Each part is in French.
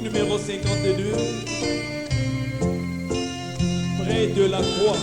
numéro 52, près de la croix.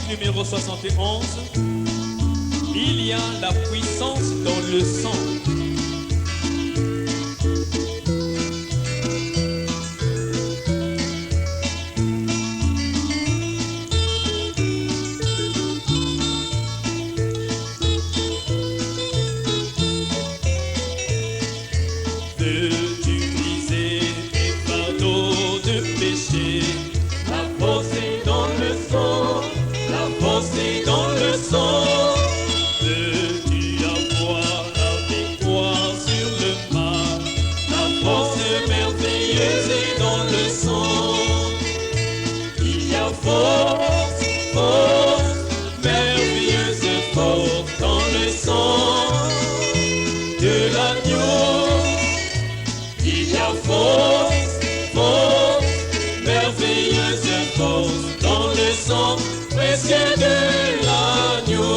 Numéro 71, Il y a la puissance dans le sang. Veux-tu briser tes fardeaux de péché? La force est dans le sang, la force est dans le sang. Veux-tu avoir la victoire sur le mal? La force merveilleuse est dans le sang. Il y a force, force, merveilleuse force dans le sang de l'agneau. Il y a force, force, merveilleuse force dans le sang précieux de l'agneau.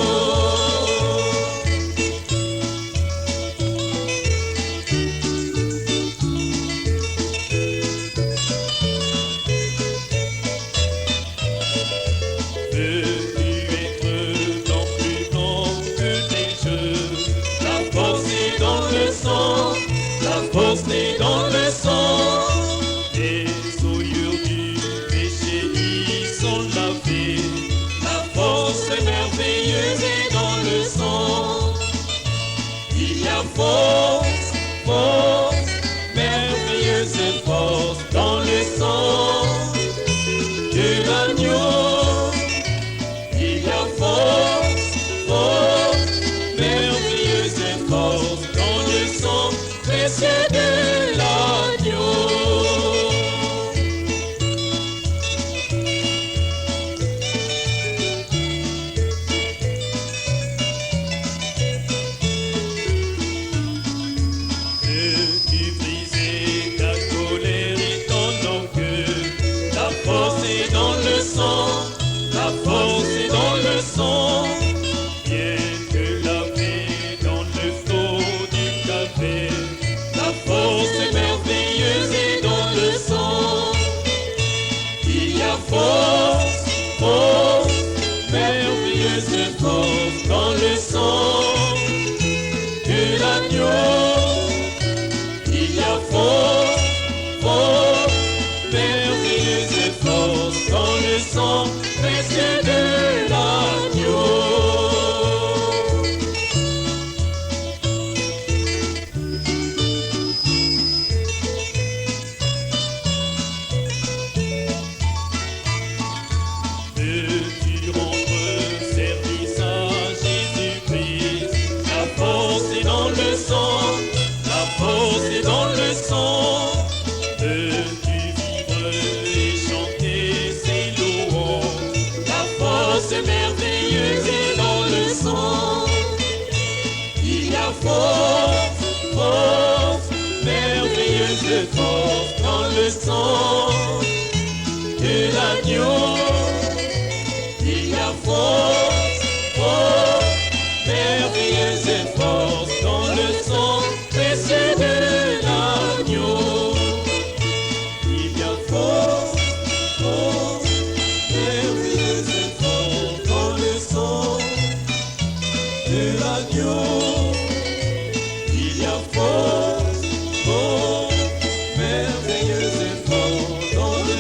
Veux-tu être blanc, plus blanc que neige? La force est dans le sang, la force est dans le sang. Les souillures du péché y sont lavées. La force merveilleuse est dans le sang. Il y a force, force, merveilleuse force dans le sang de l'agneau. Il y a force, force, merveilleuse force dans le sang précieux de l'agneau. Veux-tu briser ta colère et ton orgueil? La force est dans le sang, la force est dans le sang. Bien que lavé dans le flot du calvaire, la force merveilleuse est dans le sang. Il y a force, force, merveilleuse force dans le sang de l'agneau. Il y a force, force, merveilleuse force dans le sang précieux de l'agneau. Veux-tu rendre service à Jésus-Christ? La force est dans le sang, la force est dans le sang. Veux-tu vivre et chanter ses louanges? La force merveilleuse est dans le sang. Il y a force, force, merveilleuse force dans le sang de l'agneau. Il y a force, force, merveilleuse force dans le sang précieux de l'agneau. Il y a force, force, merveilleuse force dans le sang de l'agneau. Il y a force, force, merveilleuse force dans le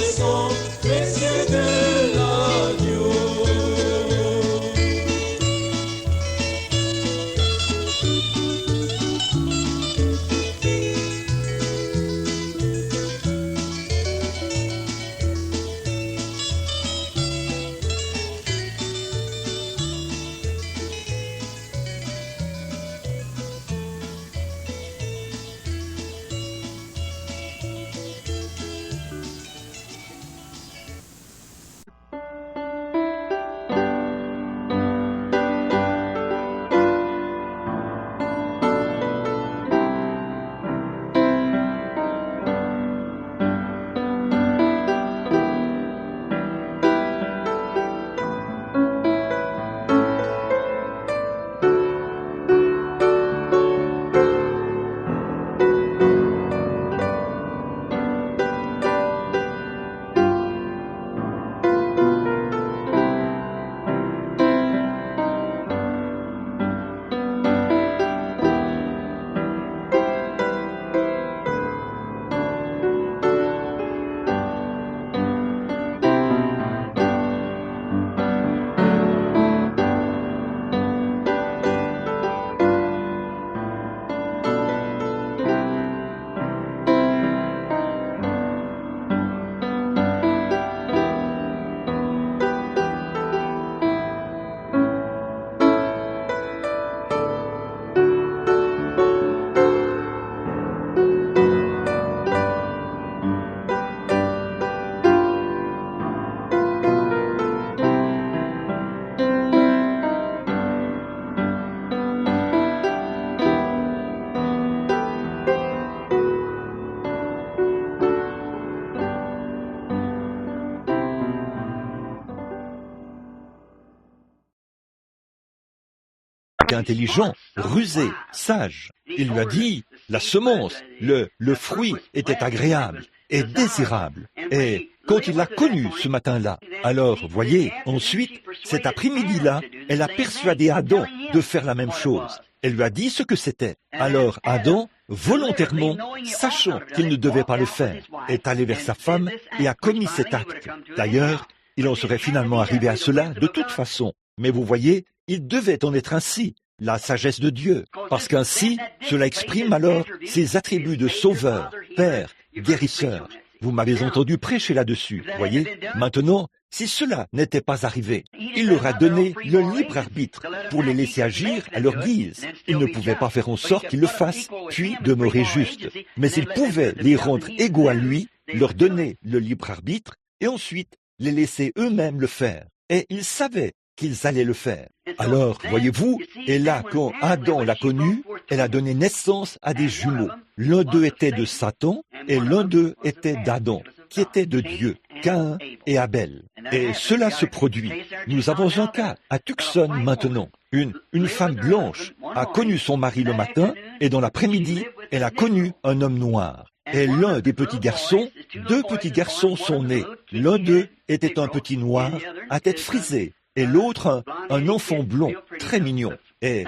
était intelligent, rusé, sage. Il lui a dit, la semence, le fruit était agréable et désirable. Et quand il l'a connu ce matin-là, alors, voyez, ensuite, cet après-midi-là, elle a persuadé Adam de faire la même chose. Elle lui a dit ce que c'était. Alors Adam, volontairement, sachant qu'il ne devait pas le faire, est allé vers sa femme et a commis cet acte. D'ailleurs, il en serait finalement arrivé à cela de toute façon. Mais vous voyez, il devait en être ainsi, la sagesse de Dieu, parce qu'ainsi, cela exprime alors ses attributs de sauveur, père, guérisseur. Vous m'avez entendu prêcher là-dessus, voyez. Maintenant, si cela n'était pas arrivé, il leur a donné le libre arbitre pour les laisser agir à leur guise. Il ne pouvait pas faire en sorte qu'ils le fassent, puis demeurer juste. Mais il pouvait les rendre égaux à lui, leur donner le libre arbitre, et ensuite les laisser eux-mêmes le faire. Et ils savaient qu'ils allaient le faire. Alors, voyez-vous, et là, quand Adam l'a connue, elle a donné naissance à des jumeaux. L'un d'eux était de Satan, et l'un d'eux était d'Adam, qui était de Dieu, Caïn et Abel. Et cela se produit. Nous avons un cas à Tucson maintenant. Une femme blanche a connu son mari le matin, et dans l'après-midi, elle a connu un homme noir. Et l'un des petits garçons, deux petits garçons sont nés. L'un d'eux était un petit noir, à tête frisée, et l'autre un enfant blond, très mignon. Et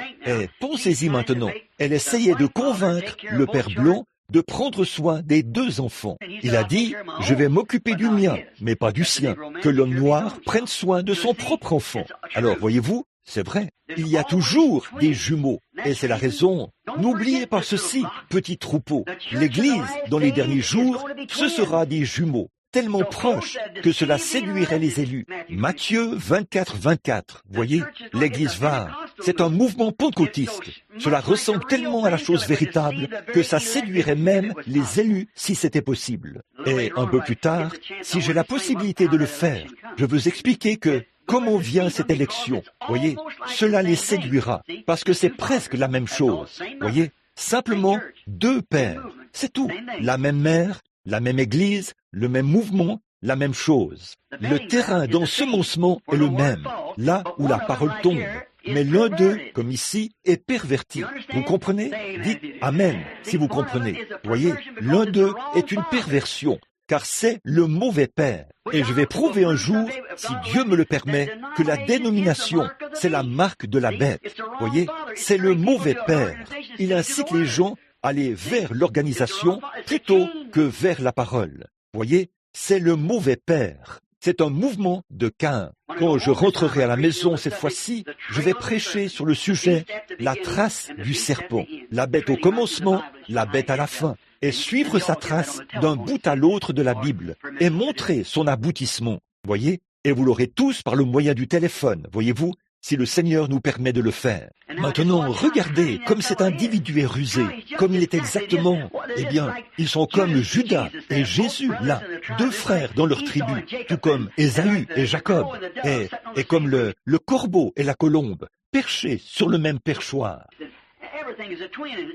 pensez-y maintenant, elle essayait de convaincre le père blond de prendre soin des deux enfants. Il a dit, je vais m'occuper du mien, mais pas du sien, que l'homme noir prenne soin de son propre enfant. Alors, voyez-vous, c'est vrai, il y a toujours des jumeaux, et c'est la raison. N'oubliez pas ceci, petit troupeau, l'Église, dans les derniers jours, ce sera des jumeaux, tellement proches que cela séduirait les élus. Matthieu 24, 24, voyez, l'Église va, c'est un mouvement pentecôtiste. Cela ressemble tellement à la chose véritable que ça séduirait même les élus si c'était possible. Et un peu plus tard, si j'ai la possibilité de le faire, je veux expliquer que comment vient cette élection, voyez, cela les séduira, parce que c'est presque la même chose, voyez, simplement deux pères, c'est tout, la même mère, la même église, le même mouvement, la même chose. Le terrain d'ensemencement est le même, là où la parole tombe. Mais l'un d'eux, comme ici, est perverti. Vous comprenez? Dites Amen, si vous comprenez. Voyez, l'un d'eux est une perversion, car c'est le mauvais père. Et je vais prouver un jour, si Dieu me le permet, que la dénomination, c'est la marque de la bête. Voyez, c'est le mauvais père. Il incite les gens à aller vers l'organisation plutôt que vers la parole. Voyez, c'est le mauvais père. C'est un mouvement de Caïn. Quand je rentrerai à la maison cette fois-ci, je vais prêcher sur le sujet la trace du serpent, la bête au commencement, la bête à la fin, et suivre sa trace d'un bout à l'autre de la Bible, et montrer son aboutissement. Voyez, et vous l'aurez tous par le moyen du téléphone, voyez-vous, si le Seigneur nous permet de le faire. Maintenant, regardez comme cet individu est rusé, comme il est exactement. Eh bien, ils sont comme Judas et Jésus, là, deux frères dans leur tribu, tout comme Ésaü et Jacob, et comme le corbeau et la colombe, perchés sur le même perchoir.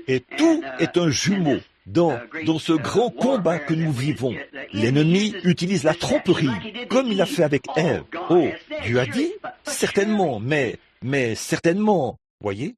Et tout est un jumeau dans ce grand combat que nous vivons. L'ennemi utilise la tromperie, comme il a fait avec Ève. Oh, Dieu a dit? Certainement, mais certainement. Voyez,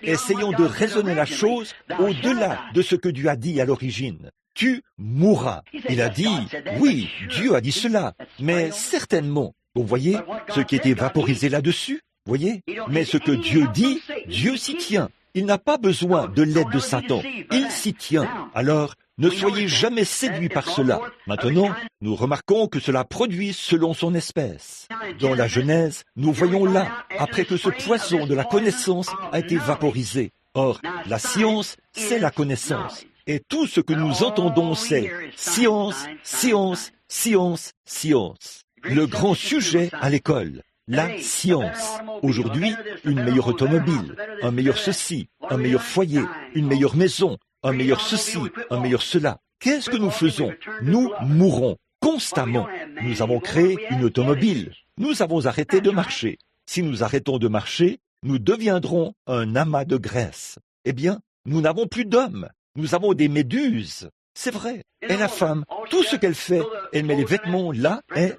essayons de raisonner la chose au-delà de ce que Dieu a dit à l'origine. Tu mourras. Il a dit, oui, Dieu a dit cela, mais certainement. Vous voyez ce qui est vaporisé là-dessus? Voyez, mais ce que Dieu dit, Dieu s'y tient. Il n'a pas besoin de l'aide de Satan. Il s'y tient. Alors, ne soyez jamais séduits par cela. Maintenant, nous remarquons que cela produit selon son espèce. Dans la Genèse, nous voyons là, après que ce poison de la connaissance a été vaporisé. Or, la science, c'est la connaissance. Et tout ce que nous entendons, c'est science, science, science, science. Le grand sujet à l'école. La science. Aujourd'hui, une meilleure automobile, un meilleur ceci, un meilleur foyer, une meilleure maison, un meilleur ceci, un meilleur cela. Qu'est-ce que nous faisons? Nous mourons constamment. Nous avons créé une automobile. Nous avons arrêté de marcher. Si nous arrêtons de marcher, nous deviendrons un amas de graisse. Eh bien, nous n'avons plus d'hommes. Nous avons des méduses. c'est vrai. Et la femme, tout ce qu'elle fait, elle met les vêtements là et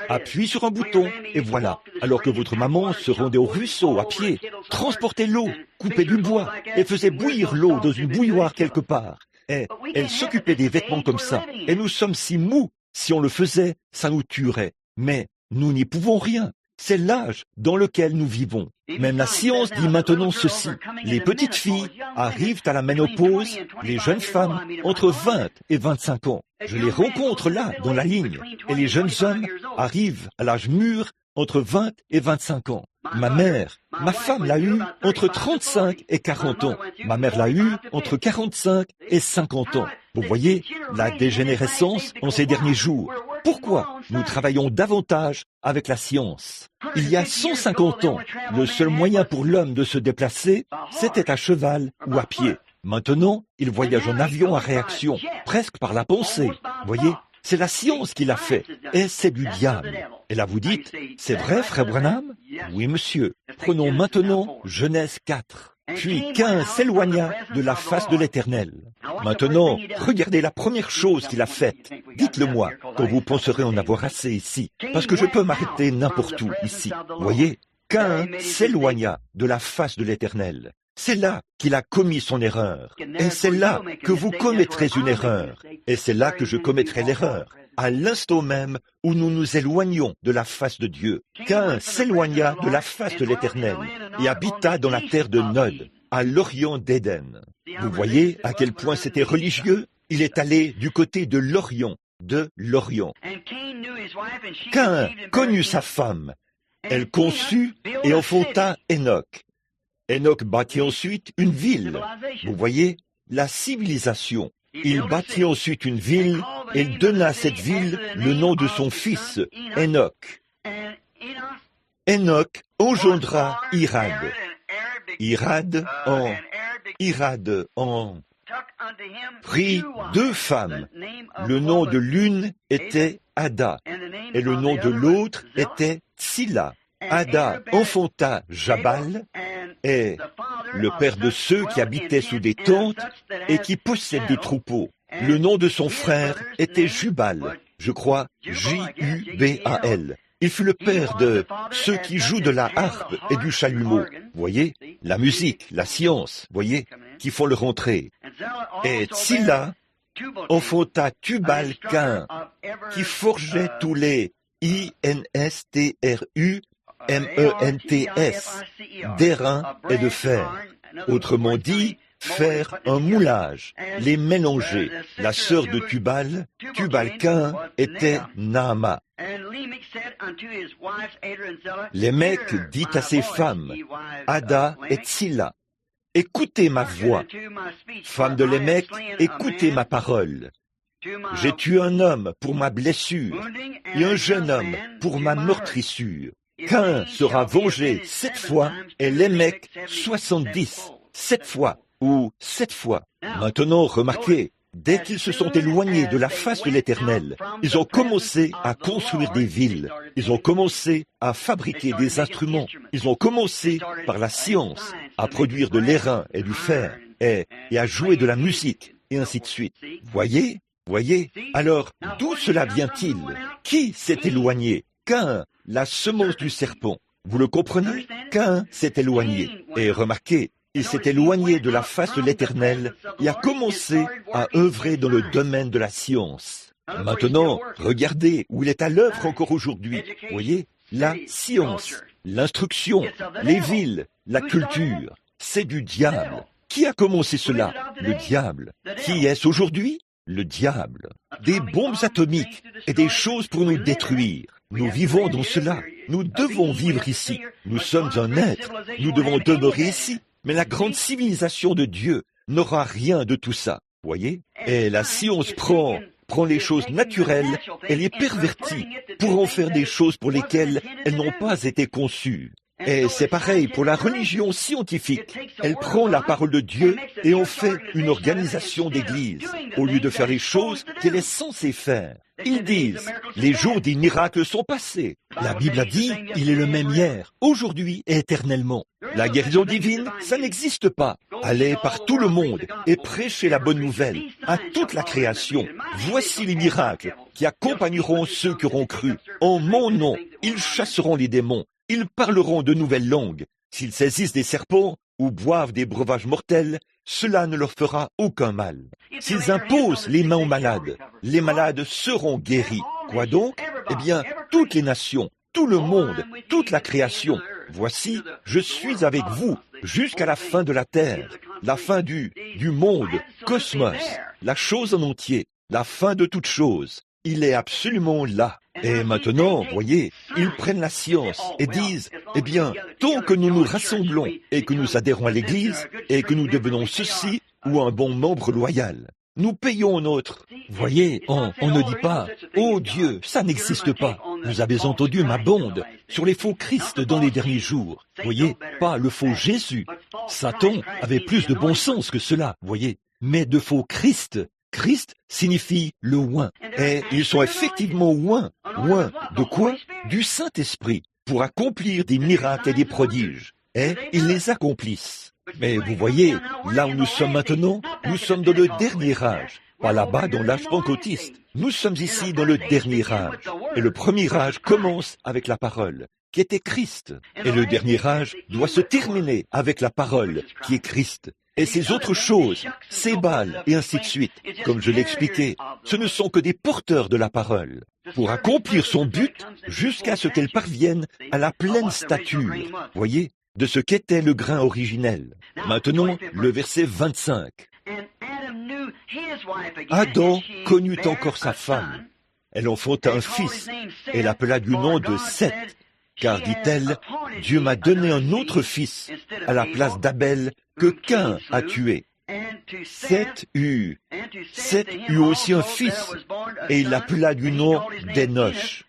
appuie sur un bouton, et voilà. Alors que votre maman se rendait au ruisseau à pied, transportait l'eau, coupait du bois, et faisait bouillir l'eau dans une bouilloire quelque part. Et elle s'occupait des vêtements comme ça. Et nous sommes si mous, si on le faisait, ça nous tuerait. Mais nous n'y pouvons rien. C'est l'âge dans lequel nous vivons. Même la science dit maintenant ceci. Les petites filles arrivent à la ménopause, les jeunes femmes, entre 20 et 25 ans. Je les rencontre là, dans la ligne. Et les jeunes hommes arrivent à l'âge mûr, entre 20 et 25 ans. Ma mère, ma femme l'a eu entre 35 et 40 ans. Ma mère l'a eu entre 45 et 50 ans. Vous voyez la dégénérescence en ces derniers jours. Pourquoi nous travaillons davantage avec la science? Il y a 150 ans, le seul moyen pour l'homme de se déplacer, c'était à cheval ou à pied. Maintenant, il voyage en avion à réaction, presque par la pensée. Voyez, c'est la science qui l'a fait, et c'est du diable. Et là vous dites, c'est vrai, frère Branham? Oui, monsieur. Prenons maintenant Genèse 4. Puis Caïn s'éloigna de la face de l'Éternel. Maintenant, regardez la première chose qu'il a faite. Dites-le-moi, quand vous penserez en avoir assez ici, parce que je peux m'arrêter n'importe où ici. Voyez, Caïn s'éloigna de la face de l'Éternel. C'est là qu'il a commis son erreur. Et c'est là que vous commettrez une erreur. Et c'est là que je commettrai l'erreur. À l'instant même où nous nous éloignons de la face de Dieu. Caïn s'éloigna de la face de l'Éternel et habita dans la terre de Nod, à l'orient d'Éden. Vous voyez à quel point c'était religieux? Il est allé du côté de l'Orient, Caïn connut sa femme. Elle conçut et enfanta Enoch. Enoch bâtit ensuite une ville. Vous voyez, la civilisation. Il bâtit ensuite une ville et il donna à cette ville le nom de son fils, Enoch. Enoch engendra Irad. Irad en prit 2 femmes. Le nom de l'une était Ada et le nom de l'autre était Tsilla. Ada enfanta Jabal, et le père de ceux qui habitaient sous des tentes et qui possèdent des troupeaux. Le nom de son frère était Jubal, je crois Jubal. Il fut le père de ceux qui jouent de la harpe et du chalumeau. Voyez, la musique, la science, voyez, qui font leur entrée. Et Tsilla enfanta Tubal-Caïn, qui forgeait tous les INSTRUMENTS, d'airain et de fer. Autrement dit, faire un moulage, les mélanger. La sœur de Tubal-Caïn, était Naama. Lémec dit à ses femmes, Ada et Tsilla, écoutez ma voix. Femme de Lémec, écoutez ma parole. J'ai tué un homme pour ma blessure et un jeune homme pour ma meurtrissure. Caïn sera vengé 7 fois et Lémec 70, 7 fois ou 7 fois. Maintenant, remarquez, dès qu'ils se sont éloignés de la face de l'Éternel, ils ont commencé à construire des villes, ils ont commencé à fabriquer des instruments, ils ont commencé par la science à produire de l'airain et du fer et à jouer de la musique et ainsi de suite. Voyez, alors d'où cela vient-il? Qui s'est éloigné? Caïn, la semence du serpent. Vous le comprenez? Caïn s'est éloigné. Et remarquez, il s'est éloigné de la face de l'Éternel et a commencé à œuvrer dans le domaine de la science. Maintenant, regardez où il est à l'œuvre encore aujourd'hui. Voyez, la science, l'instruction, les villes, la culture, c'est du diable. Qui a commencé cela? Le diable. Qui est-ce aujourd'hui? Le diable. Des bombes atomiques et des choses pour nous détruire. Nous vivons dans cela. Nous devons vivre ici. Nous sommes un être. Nous devons demeurer ici. Mais la grande civilisation de Dieu n'aura rien de tout ça. Voyez? Et la science prend les choses naturelles et les pervertit pour en faire des choses pour lesquelles elles n'ont pas été conçues. Et c'est pareil pour la religion scientifique. Elle prend la parole de Dieu et en fait une organisation d'église, au lieu de faire les choses qu'elle est censée faire. Ils disent, les jours des miracles sont passés. La Bible a dit, il est le même hier, aujourd'hui et éternellement. La guérison divine, ça n'existe pas. Allez par tout le monde et prêchez la bonne nouvelle à toute la création. Voici les miracles qui accompagneront ceux qui auront cru. En mon nom, ils chasseront les démons. Ils parleront de nouvelles langues. S'ils saisissent des serpents ou boivent des breuvages mortels, cela ne leur fera aucun mal. S'ils imposent les mains aux malades, les malades seront guéris. Quoi donc? Eh bien, toutes les nations, tout le monde, toute la création. Voici, je suis avec vous jusqu'à la fin de la terre, la fin du monde, cosmos, la chose en entier, la fin de toute chose. Il est absolument là. Et maintenant, voyez, ils prennent la science et disent, eh bien, tant que nous nous rassemblons et que nous adhérons à l'Église et que nous devenons ceci ou un bon membre loyal, nous payons notre. Voyez, on ne dit pas, oh Dieu, ça n'existe pas. Vous avez entendu ma bande sur les faux Christ dans les derniers jours. Voyez, pas le faux Jésus. Satan avait plus de bon sens que cela, voyez, mais de faux Christ. Christ signifie le oint. Et ils sont effectivement oints. Oints de quoi? Du Saint-Esprit, pour accomplir des miracles et des prodiges. Et ils les accomplissent. Mais vous voyez, là où nous sommes maintenant, nous sommes dans le dernier âge. Pas là-bas dans l'âge pentecôtiste. Nous sommes ici dans le dernier âge. Et le premier âge commence avec la parole, qui était Christ. Et le dernier âge doit se terminer avec la parole, qui est Christ. Et ces autres choses, ces Baals et ainsi de suite, comme je l'expliquais, ce ne sont que des porteurs de la parole, pour accomplir son but jusqu'à ce qu'elle parvienne à la pleine stature, voyez, de ce qu'était le grain originel. Maintenant, le verset 25. Adam connut encore sa femme. Elle enfanta un fils. Elle l'appela du nom de Seth, car, dit-elle, Dieu m'a donné un autre fils à la place d'Abel que Caïn a tué. Seth eut aussi un fils, et il l'appela du nom d'Enoch.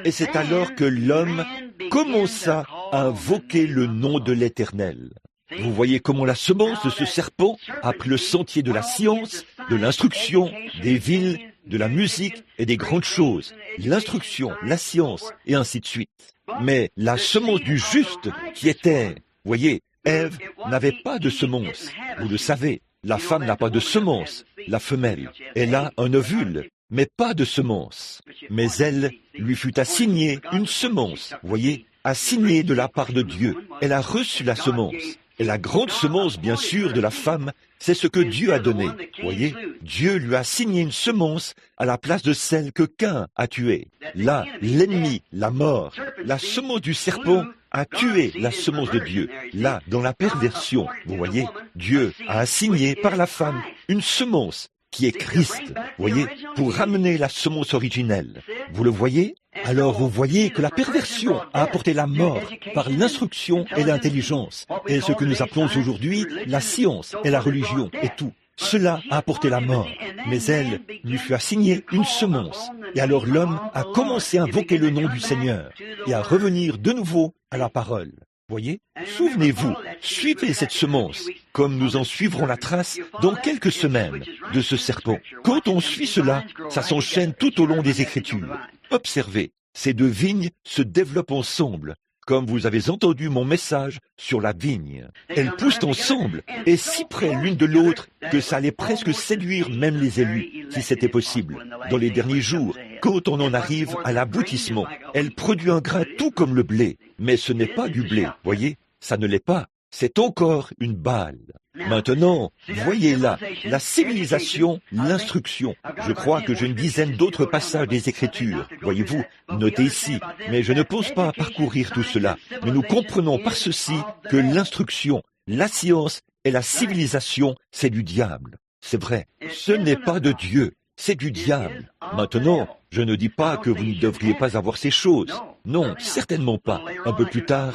Et c'est alors que l'homme commença à invoquer le nom de l'Éternel. Vous voyez comment la semence de ce serpent a pris le sentier de la science, de l'instruction, des villes, de la musique et des grandes choses, l'instruction, la science, et ainsi de suite. Mais la semence du juste, qui était, voyez, Ève n'avait pas de semence. Vous le savez, la femme n'a pas de semence, la femelle. Elle a un ovule, mais pas de semence. Mais elle lui fut assignée une semence, voyez, assignée de la part de Dieu. Elle a reçu la semence. Et la grande semence, bien sûr, de la femme, c'est ce que Dieu a donné. Voyez, Dieu lui a assigné une semence à la place de celle que Caïn a tuée. Là, l'ennemi, la mort, la semence du serpent a tué la semence de Dieu. Là, dans la perversion, vous voyez, Dieu a assigné par la femme une semence qui est Christ, voyez, pour ramener la semence originelle. Vous le voyez? Alors vous voyez que la perversion a apporté la mort par l'instruction et l'intelligence, et ce que nous appelons aujourd'hui la science et la religion et tout. Cela a apporté la mort, mais elle lui fut assignée une semence. Et alors l'homme a commencé à invoquer le nom du Seigneur et à revenir de nouveau à la parole. Voyez, souvenez-vous, suivez cette semence, comme nous en suivrons la trace dans quelques semaines de ce serpent. Quand on suit cela, ça s'enchaîne tout au long des Écritures. Observez, ces deux vignes se développent ensemble, comme vous avez entendu mon message sur la vigne. Elles poussent ensemble et si près l'une de l'autre que ça allait presque séduire même les élus, si c'était possible. Dans les derniers jours, quand on en arrive à l'aboutissement, elle produit un grain tout comme le blé. Mais ce n'est pas du blé, voyez, ça ne l'est pas. C'est encore une balle. Maintenant, voyez là, la civilisation, l'instruction. Je crois que j'ai une dizaine d'autres passages des Écritures, voyez-vous, notez ici, mais je ne pense pas parcourir tout cela. Mais nous comprenons par ceci que l'instruction, la science et la civilisation, c'est du diable. C'est vrai, ce n'est pas de Dieu, c'est du diable. Maintenant, je ne dis pas que vous ne devriez pas avoir ces choses. Non, certainement pas. Un peu plus tard,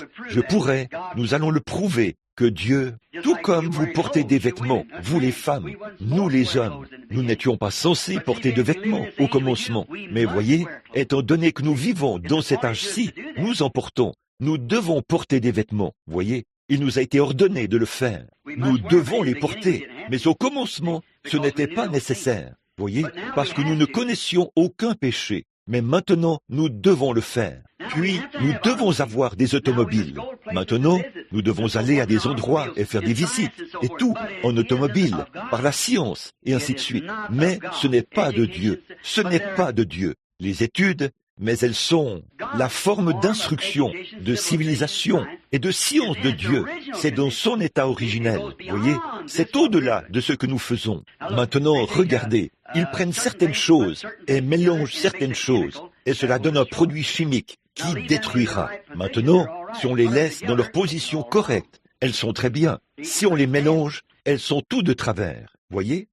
nous allons le prouver, que Dieu, tout comme vous portez des vêtements, vous les femmes, nous les hommes, nous n'étions pas censés porter de vêtements au commencement. Mais voyez, étant donné que nous vivons dans cet âge-ci, nous en portons. nous devons porter des vêtements, voyez. Il nous a été ordonné de le faire. Nous devons les porter, mais au commencement, ce n'était pas nécessaire, voyez, parce que nous ne connaissions aucun péché. Mais maintenant, nous devons le faire. Puis, nous devons avoir des automobiles. Maintenant, nous devons aller à des endroits et faire des visites, et tout en automobile, par la science, et ainsi de suite. Mais ce n'est pas de Dieu. Ce n'est pas de Dieu. Les études, mais elles sont la forme d'instruction, de civilisation et de science de Dieu. C'est dans son état originel, voyez. C'est au-delà de ce que nous faisons. Maintenant, regardez, ils prennent certaines choses et mélangent certaines choses, et cela donne un produit chimique qui détruira. Maintenant, si on les laisse dans leur position correcte, elles sont très bien. Si on les mélange, elles sont tout de travers. Voyez,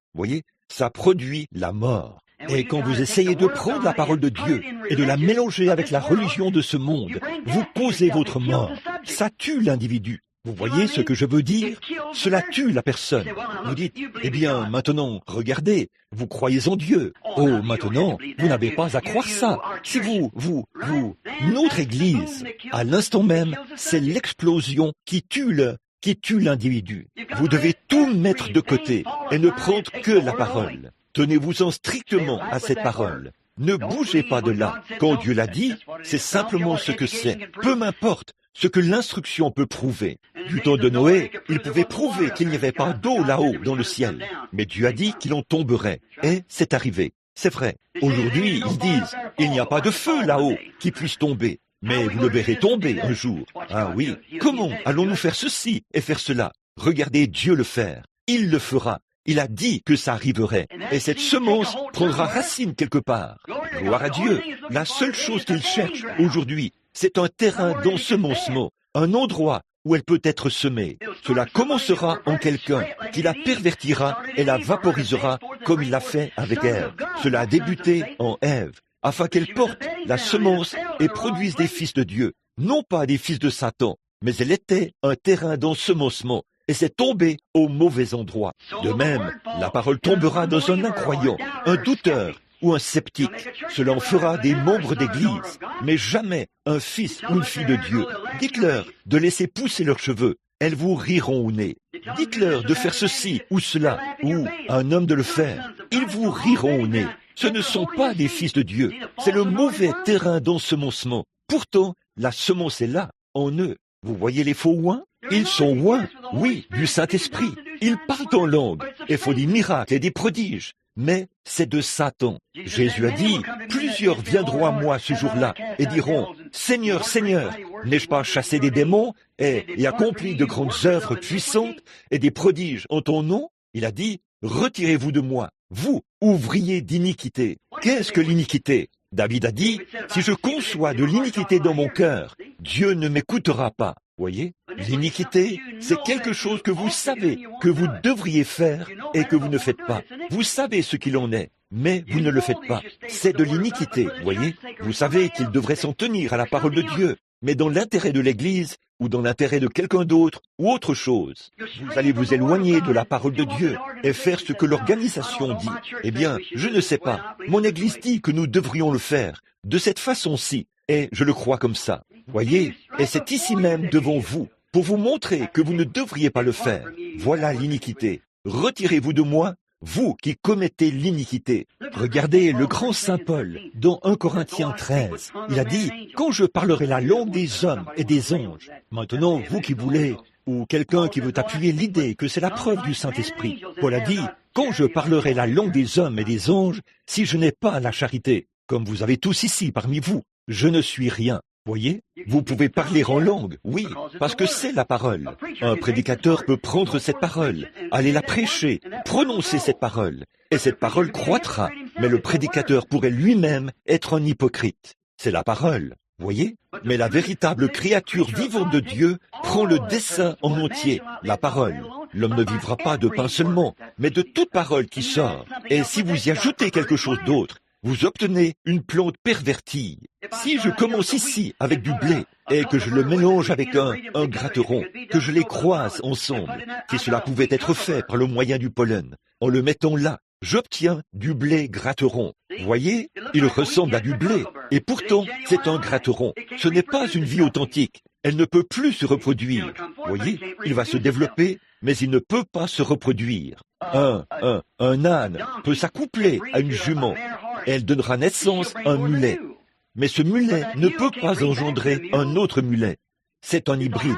ça produit la mort. Et quand vous essayez de prendre la parole de Dieu et de la mélanger avec la religion de ce monde, vous causez votre mort. Ça tue l'individu. Vous voyez ce que je veux dire? Cela tue la personne. Vous dites, eh bien, maintenant, regardez, vous croyez en Dieu. Oh, maintenant, vous n'avez pas à croire ça. Si notre Église, à l'instant même, c'est l'explosion qui tue l'individu. Vous devez tout mettre de côté et ne prendre que la parole. Tenez-vous-en strictement à cette parole. Ne bougez pas de là. Quand Dieu l'a dit, c'est simplement ce que c'est. Peu m'importe ce que l'instruction peut prouver. Du temps de Noé, il pouvait prouver qu'il n'y avait pas d'eau là-haut dans le ciel. Mais Dieu a dit qu'il en tomberait. Et c'est arrivé. C'est vrai. Aujourd'hui, ils disent, il n'y a pas de feu là-haut qui puisse tomber. Mais vous le verrez tomber un jour. Ah oui. Comment allons-nous faire ceci et faire cela? Regardez Dieu le faire. Il le fera. Il a dit que ça arriverait. Et cette semence prendra racine quelque part. Gloire à Dieu. La seule chose qu'il cherche aujourd'hui, c'est un terrain d'ensemencement, un endroit où elle peut être semée. Cela commencera en quelqu'un qui la pervertira et la vaporisera comme il l'a fait avec Ève. Cela a débuté en Ève, afin qu'elle porte la semence et produise des fils de Dieu, non pas des fils de Satan, mais elle était un terrain d'ensemencement. Et c'est tombé au mauvais endroit. De même, la parole tombera dans un incroyant, un douteur ou un sceptique. Cela en fera des membres d'Église, mais jamais un fils ou une fille de Dieu. Dites-leur de laisser pousser leurs cheveux. Elles vous riront au nez. Dites-leur de faire ceci ou cela, ou à un homme de le faire. Ils vous riront au nez. Ce ne sont pas des fils de Dieu. C'est le mauvais terrain d'ensemencement. Pourtant, la semence est là, en eux. Vous voyez les faux oints? Ils sont oints, oui, du Saint-Esprit. Ils parlent en langue et font des miracles et des prodiges. Mais c'est de Satan. Jésus a dit, plusieurs viendront à moi ce jour-là et diront, Seigneur, Seigneur, n'ai-je pas chassé des démons et accompli de grandes œuvres puissantes et des prodiges en ton nom? Il a dit, retirez-vous de moi, vous, ouvriers d'iniquité. Qu'est-ce que l'iniquité? David a dit, si je conçois de l'iniquité dans mon cœur, Dieu ne m'écoutera pas. Voyez, l'iniquité, c'est quelque chose que vous savez, que vous devriez faire et que vous ne faites pas. Vous savez ce qu'il en est, mais vous ne le faites pas. C'est de l'iniquité, voyez. Vous savez qu'il devrait s'en tenir à la parole de Dieu, mais dans l'intérêt de l'Église ou dans l'intérêt de quelqu'un d'autre ou autre chose. Vous allez vous éloigner de la parole de Dieu et faire ce que l'organisation dit. Eh bien, je ne sais pas. Mon Église dit que nous devrions le faire de cette façon-ci, et je le crois comme ça. Voyez, et c'est ici même devant vous, pour vous montrer que vous ne devriez pas le faire. Voilà l'iniquité. Retirez-vous de moi, vous qui commettez l'iniquité. Regardez le grand Saint Paul, dans 1 Corinthiens 13. Il a dit, quand je parlerai la langue des hommes et des anges. Maintenant, vous qui voulez, ou quelqu'un qui veut appuyer l'idée que c'est la preuve du Saint-Esprit. Paul a dit, quand je parlerai la langue des hommes et des anges, si je n'ai pas la charité, comme vous avez tous ici parmi vous, je ne suis rien. Voyez, vous pouvez parler en langue, oui, parce que c'est la parole. Un prédicateur peut prendre cette parole, aller la prêcher, prononcer cette parole, et cette parole croîtra, mais le prédicateur pourrait lui-même être un hypocrite. C'est la parole, voyez, mais la véritable créature vivante de Dieu prend le dessein en entier, la parole. L'homme ne vivra pas de pain seulement, mais de toute parole qui sort. Et si vous y ajoutez quelque chose d'autre, vous obtenez une plante pervertie. Si je commence ici avec du blé et que je le mélange avec un gratteron, que je les croise ensemble, si cela pouvait être fait par le moyen du pollen, en le mettant là, j'obtiens du blé gratteron. Voyez, il ressemble à du blé, et pourtant c'est un gratteron. Ce n'est pas une vie authentique, elle ne peut plus se reproduire. Voyez, il va se développer, mais il ne peut pas se reproduire. Un âne peut s'accoupler à une jument. Elle donnera naissance à un mulet. Mais ce mulet ne peut pas engendrer un autre mulet. C'est un hybride,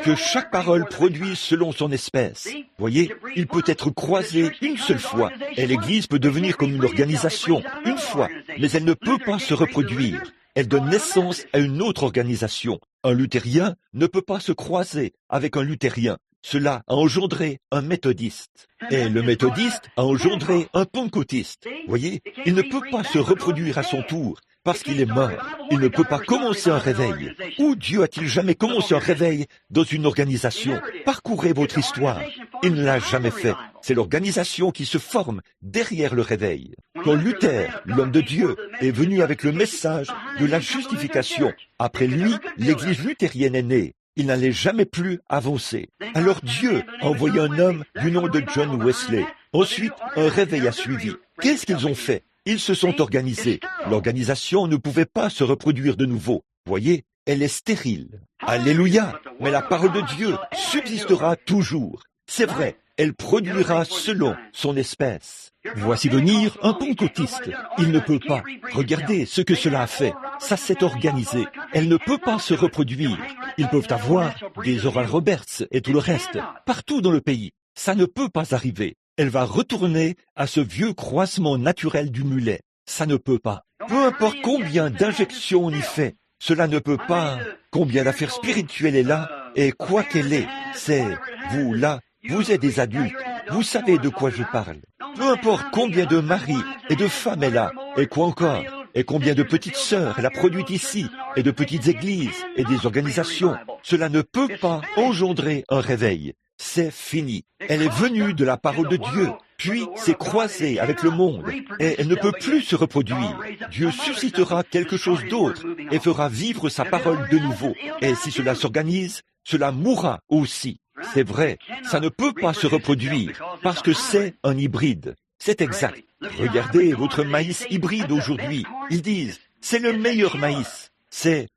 que chaque parole produit selon son espèce. Voyez, il peut être croisé une seule fois, et l'Église peut devenir comme une organisation, une fois, mais elle ne peut pas se reproduire. Elle donne naissance à une autre organisation. Un luthérien ne peut pas se croiser avec un luthérien. Cela a engendré un méthodiste. Et le méthodiste a engendré un pentecôtiste. Voyez, il ne peut pas se reproduire à son tour, parce qu'il est mort. Il ne peut pas commencer un réveil. Où Dieu a-t-il jamais commencé un réveil dans une organisation? Parcourez votre histoire. Il ne l'a jamais fait. C'est l'organisation qui se forme derrière le réveil. Quand Luther, l'homme de Dieu, est venu avec le message de la justification, après lui, l'Église luthérienne est née. Il n'allait jamais plus avancer. Alors Dieu a envoyé un homme du nom de John Wesley. Ensuite, un réveil a suivi. Qu'est-ce qu'ils ont fait? Ils se sont organisés. L'organisation ne pouvait pas se reproduire de nouveau. Voyez, elle est stérile. Alléluia! Mais la parole de Dieu subsistera toujours. C'est vrai, elle produira selon son espèce. Voici venir un pentecôtiste. Il ne peut pas. Regardez ce que cela a fait. Ça s'est organisé. Elle ne peut pas se reproduire. Ils peuvent avoir des Oral Roberts et tout le reste, partout dans le pays. Ça ne peut pas arriver. Elle va retourner à ce vieux croisement naturel du mulet. Ça ne peut pas. Peu importe combien d'injections on y fait, cela ne peut pas. Combien d'affaires spirituelles est là, et quoi qu'elle est, c'est, vous là, vous êtes des adultes, vous savez de quoi je parle. Peu importe combien de maris et de femmes elle a, et quoi encore, et combien de petites sœurs elle a produites ici, et de petites églises, et des organisations, cela ne peut pas engendrer un réveil. C'est fini. Elle est venue de la parole de Dieu, puis s'est croisée avec le monde, et elle ne peut plus se reproduire. Dieu suscitera quelque chose d'autre et fera vivre sa parole de nouveau. Et si cela s'organise, cela mourra aussi. C'est vrai, ça ne peut pas se reproduire, parce que c'est un hybride. C'est exact. Regardez votre maïs hybride aujourd'hui. Ils disent, c'est le meilleur maïs. C'est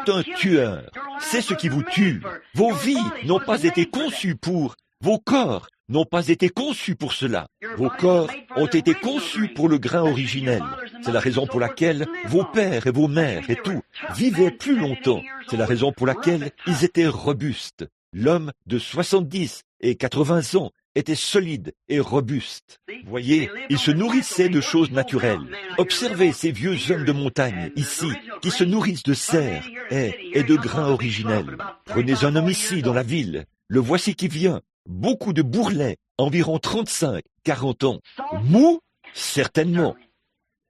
un tueur. C'est ce qui vous tue. Vos vies n'ont pas été conçues pour. Vos corps n'ont pas été conçus pour cela. Vos corps ont été conçus pour le grain originel. C'est la raison pour laquelle vos pères et vos mères et tout vivaient plus longtemps. C'est la raison pour laquelle ils étaient robustes. L'homme de 70 et 80 ans était solide et robuste. Voyez, il se nourrissait de choses naturelles. Observez ces vieux hommes de montagne, ici, qui se nourrissent de cerf et de grains originels. Prenez un homme ici, dans la ville. Le voici qui vient. Beaucoup de bourrelets, environ 35, 40 ans. Mou? Certainement.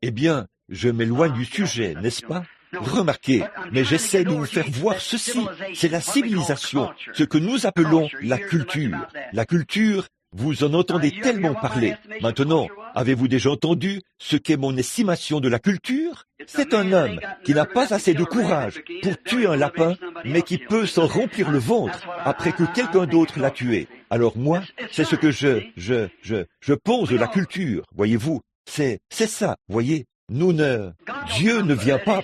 Eh bien, je m'éloigne du sujet, n'est-ce pas? Remarquez, mais j'essaie de vous faire voir ceci. C'est la civilisation, ce que nous appelons la culture. La culture, vous en entendez tellement parler. Maintenant, avez-vous déjà entendu ce qu'est mon estimation de la culture? C'est un homme qui n'a pas assez de courage pour tuer un lapin, mais qui peut s'en remplir le ventre après que quelqu'un d'autre l'a tué. Alors moi, c'est ce que je pense de la culture, voyez-vous. C'est ça, voyez. Dieu ne vient pas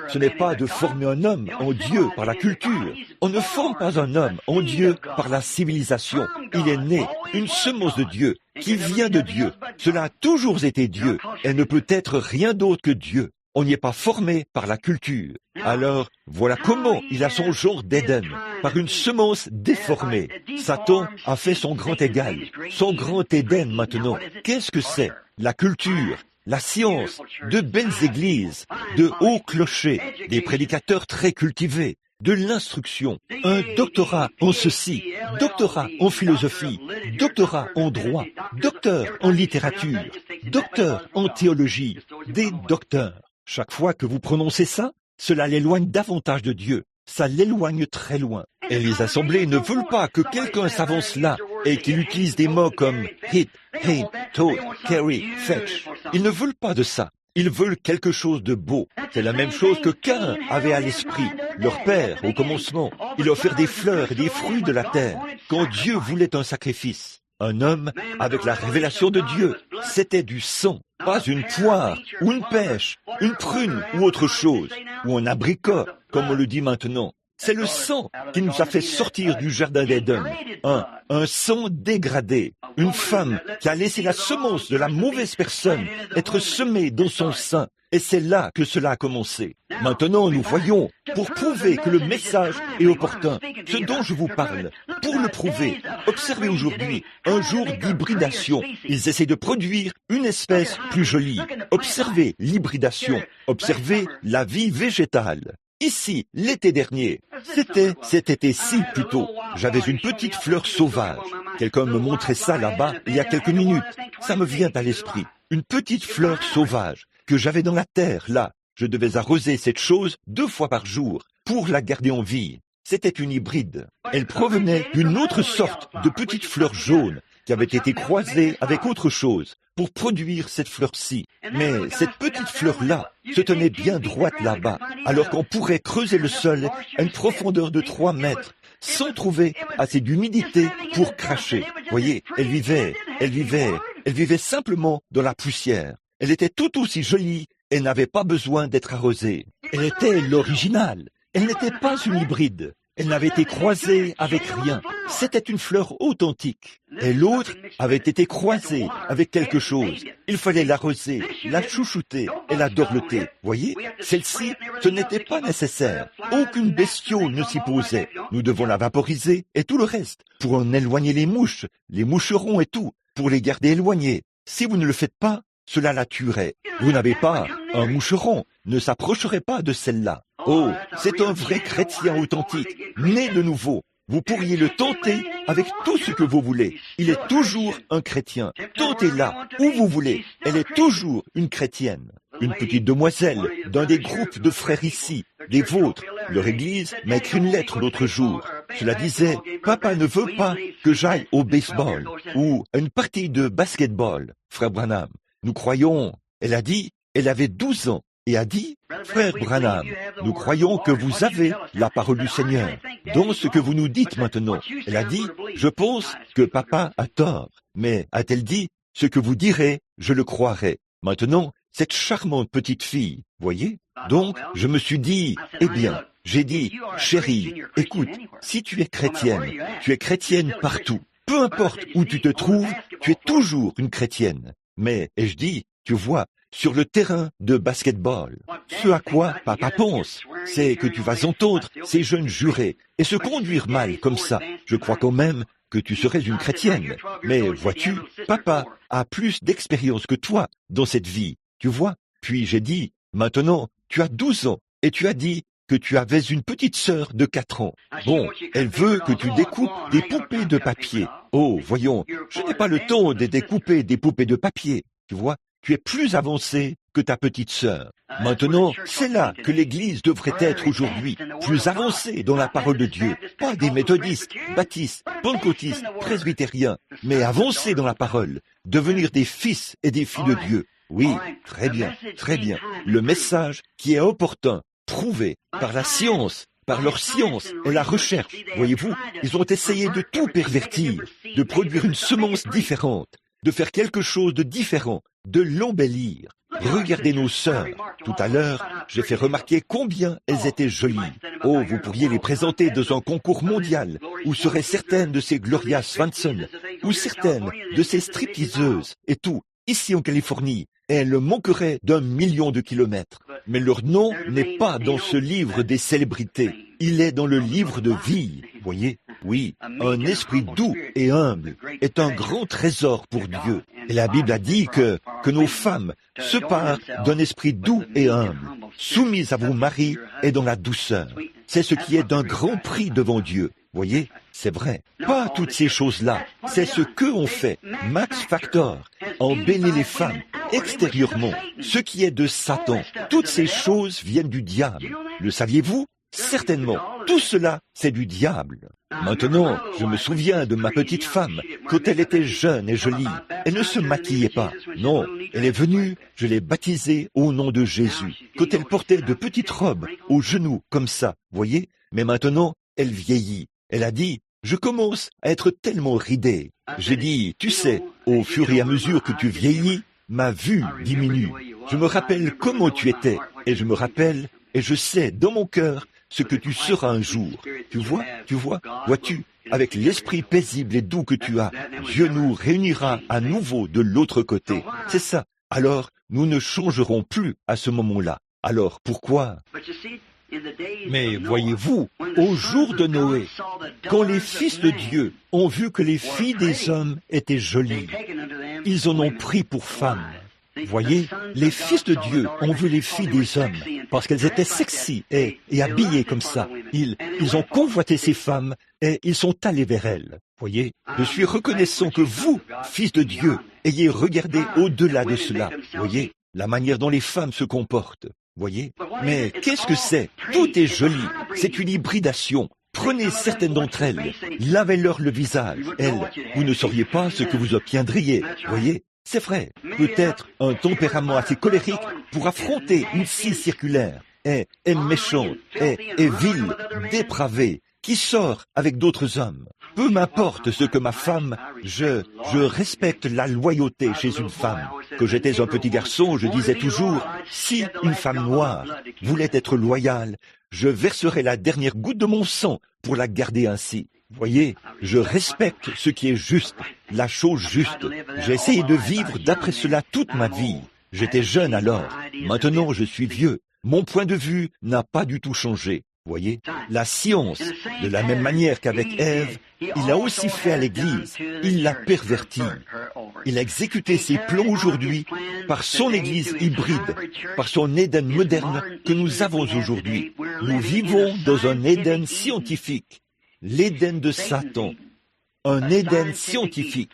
ce n'est pas de former un homme en Dieu par la culture. On ne forme pas un homme en Dieu par la civilisation. Il est né, une semence de Dieu, qui vient de Dieu. Cela a toujours été Dieu. Elle ne peut être rien d'autre que Dieu. On n'y est pas formé par la culture. Alors, voilà comment il a son genre d'Éden, par une semence déformée. Satan a fait son grand égal, son grand Éden maintenant. Qu'est-ce que c'est? La culture. La science, de belles églises, de hauts clochers, des prédicateurs très cultivés, de l'instruction, un doctorat en ceci, doctorat en philosophie, doctorat en droit, docteur en littérature, docteur en théologie, des docteurs. Chaque fois que vous prononcez ça, cela l'éloigne davantage de Dieu. Ça l'éloigne très loin. Et les assemblées ne veulent pas que quelqu'un s'avance là et qu'il utilise des mots comme hit, hate, tote, carry, fetch. Ils ne veulent pas de ça. Ils veulent quelque chose de beau. C'est la même chose que Caïn avait à l'esprit. Leur père, au commencement, il offert des fleurs et des fruits de la terre quand Dieu voulait un sacrifice. Un homme avec la révélation de Dieu, c'était du sang, pas une poire ou une pêche, une prune ou autre chose, ou un abricot, comme on le dit maintenant. C'est le sang qui nous a fait sortir du jardin d'Éden. Un sang dégradé. Une femme qui a laissé la semence de la mauvaise personne être semée dans son sein. Et c'est là que cela a commencé. Maintenant, nous voyons, pour prouver que le message est opportun, ce dont je vous parle, pour le prouver, observez aujourd'hui un jour d'hybridation. Ils essaient de produire une espèce plus jolie. Observez l'hybridation. Observez la vie végétale. Ici, l'été dernier, c'était cet été-ci plutôt, j'avais une petite fleur sauvage. Quelqu'un me montrait ça là-bas il y a quelques minutes. Ça me vient à l'esprit. Une petite fleur sauvage que j'avais dans la terre, là. Je devais arroser cette chose 2 fois par jour pour la garder en vie. C'était une hybride. Elle provenait d'une autre sorte de petite fleur jaune qui avait été croisée avec autre chose pour produire cette fleur-ci. Mais cette petite fleur-là se tenait bien droite là-bas, alors qu'on pourrait creuser le sol à une profondeur de 3 mètres sans trouver assez d'humidité pour cracher. Voyez, elle vivait simplement dans la poussière. Elle était tout aussi jolie et n'avait pas besoin d'être arrosée. Elle était l'original. Elle n'était pas une hybride. Elle n'avait été croisée avec rien. C'était une fleur authentique. Et l'autre avait été croisée avec quelque chose. Il fallait l'arroser, la chouchouter et la dorloter. Voyez, celle-ci, ce n'était pas nécessaire. Aucune bestiole ne s'y posait. Nous devons la vaporiser et tout le reste pour en éloigner les mouches, les moucherons et tout, pour les garder éloignés. Si vous ne le faites pas, cela la tuerait. Vous n'avez pas un moucheron, ne s'approcherait pas de celle-là. Oh, c'est un vrai chrétien authentique, né de nouveau. Vous pourriez le tenter avec tout ce que vous voulez. Il est toujours un chrétien. Tentez-la où vous voulez. Elle est toujours une chrétienne. Une petite demoiselle d'un des groupes de frères ici, des vôtres. Leur église m'a écrit une lettre l'autre jour. Cela disait, « Papa ne veut pas que j'aille au baseball ou à une partie de basketball, frère Branham. Nous croyons, elle a dit, elle avait 12 ans, et a dit, frère Branham, nous croyons que vous avez la parole du Seigneur. Dans ce que vous nous dites maintenant, elle a dit, je pense que papa a tort. Mais a-t-elle dit, ce que vous direz, je le croirai. Maintenant, cette charmante petite fille, voyez? Donc, je me suis dit, eh bien, j'ai dit, chérie, écoute, si tu es chrétienne partout. Peu importe où tu te trouves, tu es toujours une chrétienne. Mais, ai-je dit, tu vois, sur le terrain de basketball, ce à quoi papa pense, c'est que tu vas entendre ces jeunes jurer et se conduire mal comme ça. Je crois quand même que tu serais une chrétienne. Mais vois-tu, papa a plus d'expérience que toi dans cette vie, tu vois. Puis j'ai dit, maintenant, tu as 12 ans et tu as dit que tu avais une petite sœur de 4 ans. Bon, elle veut que tu découpes des poupées de papier. Oh, voyons, je n'ai pas le temps de découper des poupées de papier, tu vois. Tu es plus avancé que ta petite sœur. Maintenant, c'est là que l'Église devrait être aujourd'hui, plus avancée dans la parole de Dieu. Pas des méthodistes, baptistes, pentecôtistes, presbytériens, mais avancée dans la parole, devenir des fils et des filles de Dieu. Oui, très bien, très bien. Le message qui est opportun, prouvé par la science, par leur science et la recherche. Voyez-vous, ils ont essayé de tout pervertir, de produire une semence différente, de faire quelque chose de différent, de l'embellir. Regardez nos sœurs. Tout à l'heure, j'ai fait remarquer combien elles étaient jolies. Oh, vous pourriez les présenter dans un concours mondial, où seraient certaines de ces Gloria Swanson, ou certaines de ces stripteaseuses, et tout, ici en Californie, et elles le manqueraient d'1 million de kilomètres. Mais leur nom n'est pas dans ce livre des célébrités. Il est dans le livre de vie. Voyez, oui, un esprit doux et humble est un grand trésor pour Dieu. Et la Bible a dit que nos femmes se parent d'un esprit doux et humble, soumises à vos maris et dans la douceur. C'est ce qui est d'un grand prix devant Dieu. Voyez, c'est vrai. Pas toutes ces choses-là. C'est ce qu'eux ont fait. Max Factor embellit les femmes extérieurement. Ce qui est de Satan. Toutes ces choses viennent du diable. Le saviez-vous? Certainement. Tout cela, c'est du diable. Maintenant, je me souviens de ma petite femme, quand elle était jeune et jolie. Elle ne se maquillait pas. Non, elle est venue, je l'ai baptisée au nom de Jésus. Quand elle portait de petites robes, aux genoux, comme ça, voyez? Mais maintenant, elle vieillit. Elle a dit, je commence à être tellement ridée. J'ai dit, tu sais, au fur et à mesure que tu vieillis, ma vue diminue. Je me rappelle comment tu étais, et je me rappelle, et je sais dans mon cœur ce que tu seras un jour. Tu vois, vois-tu, avec l'esprit paisible et doux que tu as, Dieu nous réunira à nouveau de l'autre côté. C'est ça. Alors, nous ne changerons plus à ce moment-là. Alors, pourquoi? Mais voyez-vous, au jour de Noé, quand les fils de Dieu ont vu que les filles des hommes étaient jolies, ils en ont pris pour femmes. Voyez, les fils de Dieu ont vu les filles des hommes, parce qu'elles étaient sexy et habillées comme ça. Ils ont convoité ces femmes et ils sont allés vers elles. Voyez, je suis reconnaissant que vous, fils de Dieu, ayez regardé au-delà de cela. Voyez, la manière dont les femmes se comportent. Voyez, mais qu'est-ce que c'est? Tout est joli, c'est une hybridation. Prenez certaines d'entre elles, lavez-leur le visage. Elles, vous ne sauriez pas ce que vous obtiendriez. Voyez, c'est vrai. Peut-être un tempérament assez colérique pour affronter une scie circulaire, est méchante, est vile, dépravée, qui sort avec d'autres hommes. Peu m'importe ce que ma femme, je respecte la loyauté chez une femme. Quand j'étais un petit garçon, je disais toujours, si une femme noire voulait être loyale, je verserais la dernière goutte de mon sang pour la garder ainsi. Voyez, je respecte ce qui est juste, la chose juste. J'ai essayé de vivre d'après cela toute ma vie. J'étais jeune alors. Maintenant, je suis vieux. Mon point de vue n'a pas du tout changé. Voyez, la science, de la même manière qu'avec Ève, il a aussi fait à l'Église, il l'a pervertie. Il a exécuté ses plans aujourd'hui par son Église hybride, par son Éden moderne que nous avons aujourd'hui. Nous vivons dans un Éden scientifique, l'Éden de Satan, un Éden scientifique.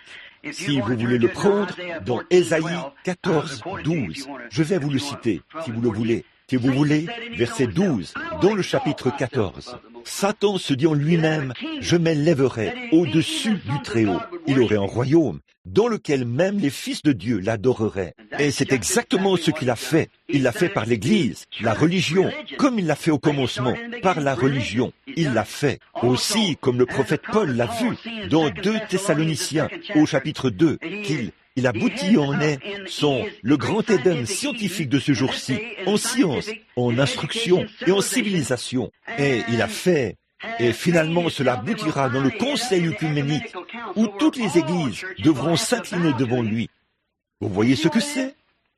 Si vous voulez le prendre, dans Ésaïe 14, 12, je vais vous le citer, si vous le voulez. Si vous voulez, verset 12, dans le chapitre 14, Satan se dit en lui-même, je m'élèverai au-dessus du Très-Haut. Il aurait un royaume dans lequel même les fils de Dieu l'adoreraient. Et c'est exactement ce qu'il a fait. Il l'a fait par l'Église, la religion, comme il l'a fait au commencement, par la religion. Il l'a fait aussi, comme le prophète Paul l'a vu, dans 2 Thessaloniciens, au chapitre 2, il aboutit en est le grand Éden scientifique de ce jour-ci, en science, en instruction et en civilisation. Et il a fait, et finalement cela aboutira dans le conseil œcuménique, où toutes les églises devront s'incliner devant lui. Vous voyez ce que c'est?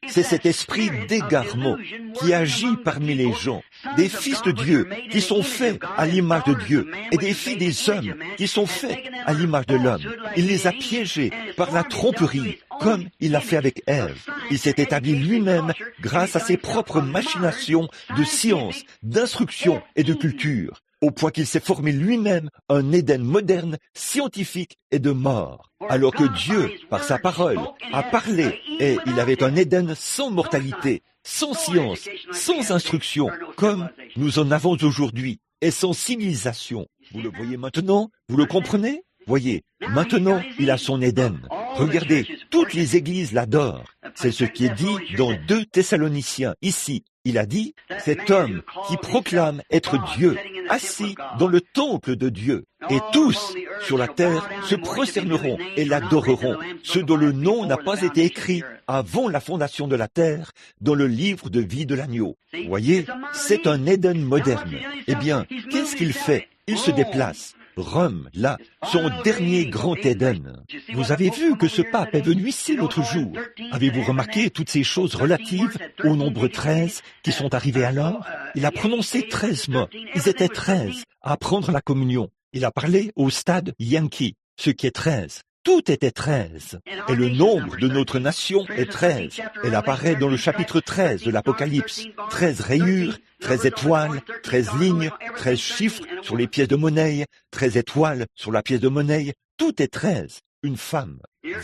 C'est cet esprit d'égarement qui agit parmi les gens, des fils de Dieu qui sont faits à l'image de Dieu et des filles des hommes qui sont faits à l'image de l'homme. Il les a piégés par la tromperie, comme il l'a fait avec Ève. Il s'est établi lui-même grâce à ses propres machinations de science, d'instruction et de culture, au point qu'il s'est formé lui-même un Éden moderne, scientifique et de mort. Alors que Dieu, par sa parole, a parlé et il avait un Éden sans mortalité, sans science, sans instruction, comme nous en avons aujourd'hui, et sans civilisation. Vous le voyez maintenant? Vous le comprenez? Voyez, maintenant, il a son Éden. Regardez, toutes les églises l'adorent. C'est ce qui est dit dans 2 Thessaloniciens, ici. Il a dit, cet homme qui proclame être Dieu, assis dans le temple de Dieu. Et tous, sur la terre, se prosterneront et l'adoreront, ceux dont le nom n'a pas été écrit avant la fondation de la terre, dans le livre de vie de l'agneau. Voyez, c'est un Éden moderne. Eh bien, qu'est-ce qu'il fait? Il se déplace. Rome, là, son dernier grand Éden. Vous avez vu que ce pape est venu ici l'autre jour. Avez-vous remarqué toutes ces choses relatives au nombre 13 qui sont arrivées alors? Il a prononcé 13 mots. Ils étaient 13 à prendre la communion. Il a parlé au stade Yankee, ce qui est 13. Tout était 13. Et le nombre de notre nation est 13. Elle apparaît dans le chapitre 13 de l'Apocalypse. 13 rayures, 13 étoiles, 13 lignes, 13 chiffres sur les pièces de monnaie, 13 étoiles sur la pièce de monnaie. Tout est 13. Une femme.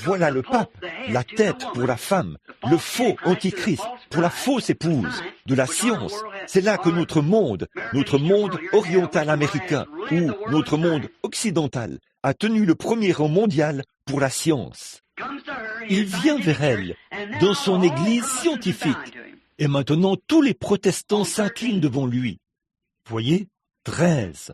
Voilà le pape, la tête pour la femme, le faux antichrist pour la fausse épouse, de la science. C'est là que notre monde oriental américain ou notre monde occidental a tenu le premier rang mondial pour la science. Il vient vers elle dans son église scientifique et maintenant tous les protestants s'inclinent devant lui. Voyez, 13.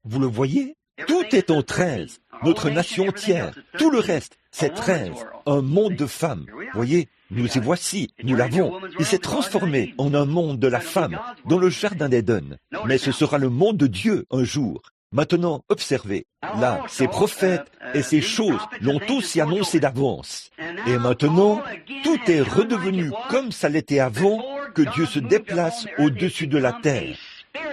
Vous le voyez? Tout est en 13. Notre nation entière, tout le reste, c'est 13. Un monde de femmes. Voyez, nous y voici, nous l'avons. Il s'est transformé en un monde de la femme dans le jardin d'Éden. Mais ce sera le monde de Dieu un jour. Maintenant, observez. Là, ces prophètes et ces choses l'ont tous y annoncé d'avance. Et maintenant, tout est redevenu comme ça l'était avant que Dieu se déplace au-dessus de la terre.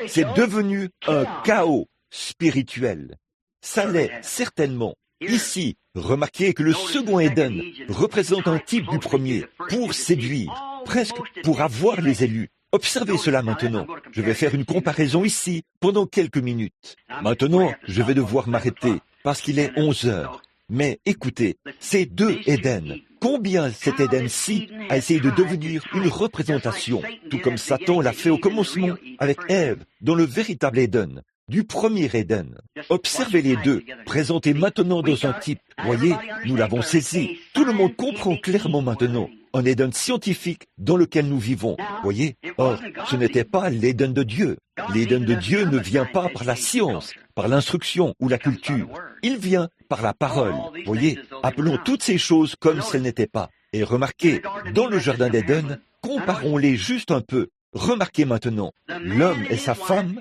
C'est devenu un chaos spirituel. Ça l'est certainement. Ici, remarquez que le second Éden représente un type du premier, pour séduire, presque pour avoir les élus. Observez cela maintenant. Je vais faire une comparaison ici pendant quelques minutes. Maintenant, je vais devoir m'arrêter parce qu'il est 11 heures. Mais écoutez, ces deux Éden, combien cet Éden-ci a essayé de devenir une représentation, tout comme Satan l'a fait au commencement avec Ève, dans le véritable Éden, du premier Éden. Observez les deux, présentés maintenant dans un type. Voyez, nous l'avons saisi. Tout le monde comprend clairement maintenant. Un Éden scientifique dans lequel nous vivons. Voyez, or, ce n'était pas l'Éden de Dieu. L'Éden de Dieu ne vient pas par la science, par l'instruction ou la culture. Il vient par la parole. Voyez, appelons toutes ces choses comme si elles n'étaient pas. Et remarquez, dans le jardin d'Éden, comparons-les juste un peu. Remarquez maintenant, l'homme et sa femme,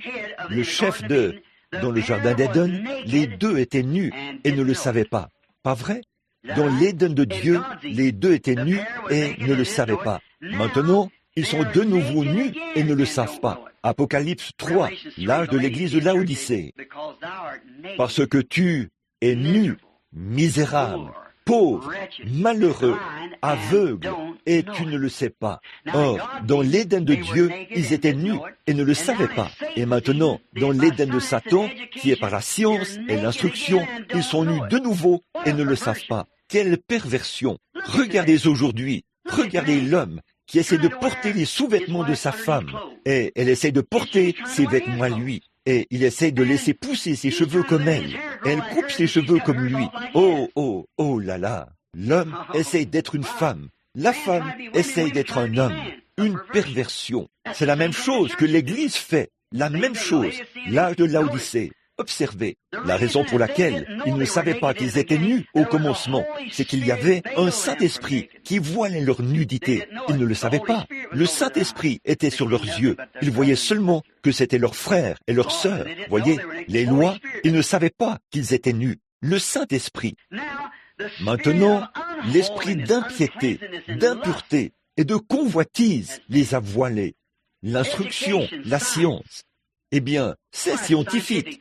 le chef dans le jardin d'Éden, les deux étaient nus et ne le savaient pas. Pas vrai? Dans l'Éden de Dieu, les deux étaient nus et ne le savaient pas. Maintenant, ils sont de nouveau nus et ne le savent pas. Apocalypse 3, l'âge de l'église de Laodicée. Parce que tu es nu, misérable, pauvre, malheureux, aveugle, et tu ne le sais pas. Or, dans l'Éden de Dieu, ils étaient nus et ne le savaient pas. Et maintenant, dans l'Éden de Satan, qui est par la science et l'instruction, ils sont nus de nouveau et ne le savent pas. Quelle perversion! Regardez aujourd'hui, regardez l'homme qui essaie de porter les sous-vêtements de sa femme, et elle essaie de porter ses vêtements à lui. Et il essaie de laisser pousser ses cheveux comme elle. Elle coupe ses cheveux comme lui. Oh, oh, oh là là. L'homme essaie d'être une femme. La femme essaie d'être un homme. Une perversion. C'est la même chose que l'Église fait. La même chose. L'âge de Laodicée. Observez. La raison pour laquelle ils ne savaient pas qu'ils étaient nus au commencement, c'est qu'il y avait un Saint-Esprit qui voilait leur nudité. Ils ne le savaient pas. Le Saint-Esprit était sur leurs yeux. Ils voyaient seulement que c'était leurs frères et leurs sœurs. Voyez, les lois, ils ne savaient pas qu'ils étaient nus. Le Saint-Esprit. Maintenant, l'esprit d'impiété, d'impureté et de convoitise les a voilés. L'instruction, la science. Eh bien, c'est scientifique.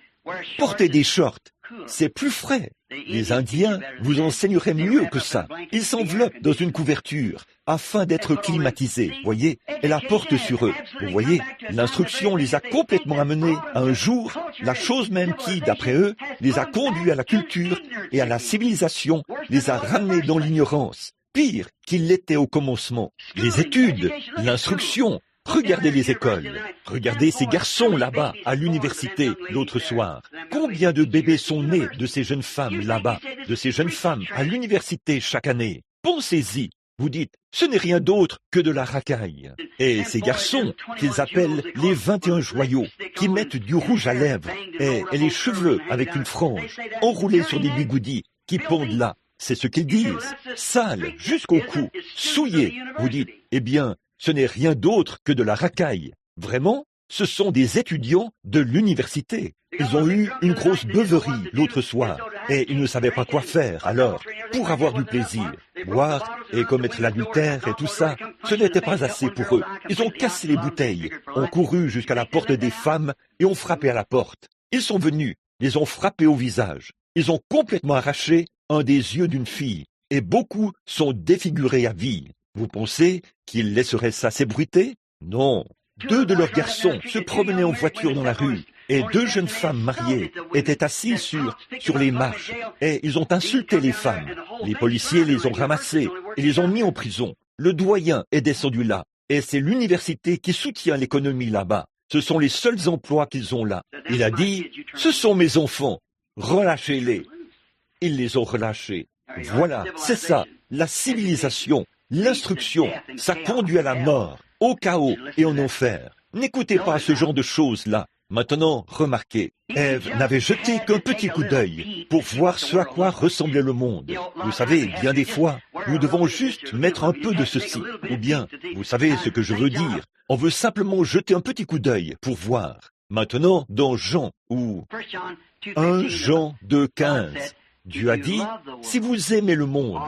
Portez des shorts, c'est plus frais. Les Indiens vous enseigneraient mieux que ça. Ils s'enveloppent dans une couverture afin d'être climatisés, voyez, et la portent sur eux. Vous voyez, l'instruction les a complètement amenés à un jour, la chose même qui, d'après eux, les a conduits à la culture et à la civilisation, les a ramenés dans l'ignorance, pire qu'ils l'étaient au commencement. Les études, l'instruction. Regardez les écoles. Regardez ces garçons là-bas, à l'université, l'autre soir. Combien de bébés sont nés de ces jeunes femmes là-bas, de ces jeunes femmes à l'université chaque année? Pensez-y. Vous dites, ce n'est rien d'autre que de la racaille. Et ces garçons, qu'ils appellent les 21 joyaux, qui mettent du rouge à lèvres, et les cheveux avec une frange, enroulés sur des bigoudis, qui pondent là. C'est ce qu'ils disent. Sales jusqu'au cou, souillés. Vous dites, eh bien, ce n'est rien d'autre que de la racaille. Vraiment, ce sont des étudiants de l'université. Ils ont eu une grosse beuverie l'autre soir et ils ne savaient pas quoi faire. Alors, pour avoir du plaisir, boire et commettre l'adultère et tout ça, ce n'était pas assez pour eux. Ils ont cassé les bouteilles, ont couru jusqu'à la porte des femmes et ont frappé à la porte. Ils sont venus, les ont frappés au visage. Ils ont complètement arraché un des yeux d'une fille et beaucoup sont défigurés à vie. Vous pensez qu'ils laisseraient ça s'ébruiter? Non. 2 de leurs garçons se promenaient en voiture dans la rue et 2 jeunes femmes mariées étaient assises sur les marches et ils ont insulté les femmes. Les policiers les ont ramassés et les ont mis en prison. Le doyen est descendu là et c'est l'université qui soutient l'économie là-bas. Ce sont les seuls emplois qu'ils ont là. Il a dit, ce sont mes enfants, relâchez-les. Ils les ont relâchés. Voilà, c'est ça, la civilisation. L'instruction, ça conduit à la mort, au chaos et en enfer. N'écoutez pas ce genre de choses-là. Maintenant, remarquez, Ève n'avait jeté qu'un petit coup d'œil pour voir ce à quoi ressemblait le monde. Vous savez, bien des fois, nous devons juste mettre un peu de ceci. Ou bien, vous savez ce que je veux dire, on veut simplement jeter un petit coup d'œil pour voir. Maintenant, dans Jean, ou 1 Jean 2,15, Dieu a dit, si vous aimez le monde,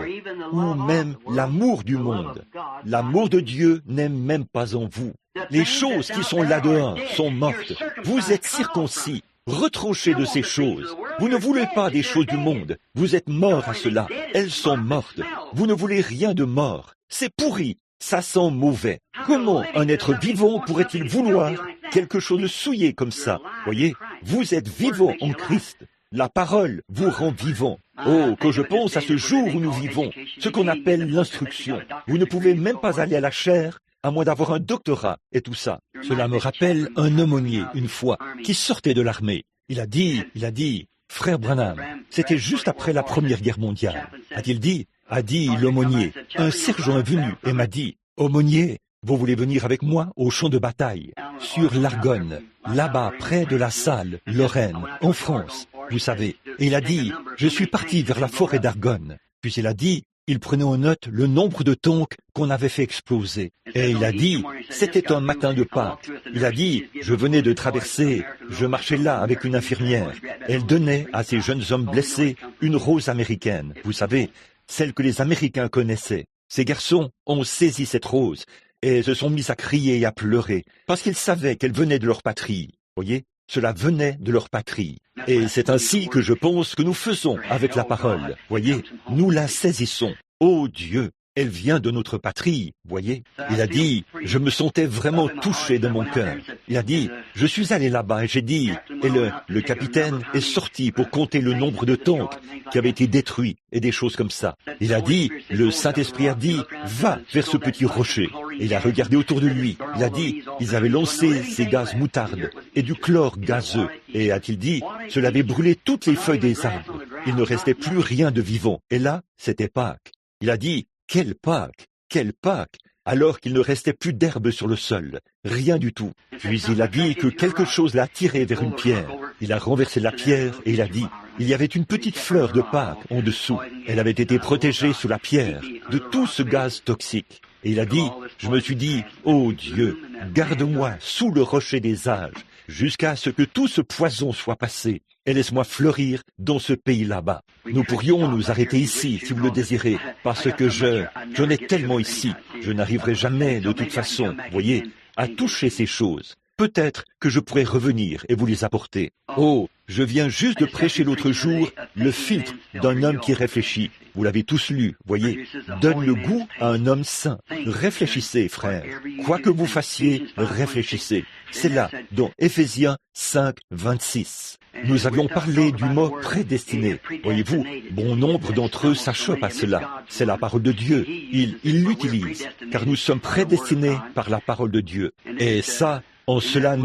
ou même l'amour du monde, l'amour de Dieu n'est même pas en vous. Les choses qui sont là-dehors sont mortes. Vous êtes circoncis, retranchés de ces choses. Vous ne voulez pas des choses du monde. Vous êtes morts à cela. Elles sont mortes. Vous ne voulez rien de mort. C'est pourri. Ça sent mauvais. Comment un être vivant pourrait-il vouloir quelque chose de souillé comme ça? Voyez, vous êtes vivant en Christ. La parole vous rend vivant. Oh, que je pense à ce jour où nous vivons, ce qu'on appelle l'instruction. Vous ne pouvez même pas aller à la chaire, à moins d'avoir un doctorat et tout ça. Cela me rappelle un aumônier, une fois, qui sortait de l'armée. Il a dit, frère Branham, c'était juste après la Première Guerre mondiale. A-t-il dit? A dit l'aumônier. Un sergent est venu et m'a dit, aumônier, vous voulez venir avec moi au champ de bataille, sur l'Argonne, là-bas, près de la Salle, Lorraine, en France. Vous savez, et il a dit, je suis parti vers la forêt d'Argonne. Puis il a dit, il prenait en note le nombre de tanks qu'on avait fait exploser. Et il a dit, c'était un matin de Pâques. Il a dit, je venais de traverser, je marchais là avec une infirmière. Elle donnait à ces jeunes hommes blessés une rose américaine. Vous savez, celle que les Américains connaissaient. Ces garçons ont saisi cette rose et se sont mis à crier et à pleurer parce qu'ils savaient qu'elle venait de leur patrie. Voyez? Cela venait de leur patrie. Et c'est ainsi que je pense que nous faisons avec la parole. Voyez, nous la saisissons. Oh Dieu, elle vient de notre patrie. Voyez, il a dit, je me sentais vraiment touché dans mon cœur. Il a dit, je suis allé là-bas et j'ai dit, et le capitaine est sorti pour compter le nombre de tanks qui avaient été détruits et des choses comme ça. Il a dit, le Saint-Esprit a dit, va vers ce petit rocher. Et il a regardé autour de lui. Il a dit, ils avaient lancé ces gaz moutardes et du chlore gazeux. Et a-t-il dit, cela avait brûlé toutes les feuilles des arbres. Il ne restait plus rien de vivant. Et là, c'était Pâques. Il a dit, quelle Pâques, quelle Pâques, alors qu'il ne restait plus d'herbe sur le sol, rien du tout. Puis il a dit que quelque chose l'a tiré vers une pierre. Il a renversé la pierre et il a dit, il y avait une petite fleur de Pâques en dessous. Elle avait été protégée sous la pierre de tout ce gaz toxique. Et il a dit, je me suis dit, ô Dieu, garde-moi sous le rocher des âges, jusqu'à ce que tout ce poison soit passé, et laisse-moi fleurir dans ce pays là-bas. Nous pourrions nous arrêter ici, si vous le désirez, parce que j'en ai tellement ici, je n'arriverai jamais, de toute façon, voyez, à toucher ces choses. Peut-être que je pourrais revenir et vous les apporter. Oh, je viens juste de prêcher l'autre jour le filtre d'un homme qui réfléchit. Vous l'avez tous lu, voyez. Donne le goût à un homme saint. Réfléchissez, frères. Quoi que vous fassiez, réfléchissez. C'est là, dans Éphésiens 5, 26. Nous avions parlé du mot prédestiné. Voyez-vous, bon nombre d'entre eux s'achoppent à cela. C'est la parole de Dieu. Ils l'utilisent, car nous sommes prédestinés par la parole de Dieu. Et ça, en cela,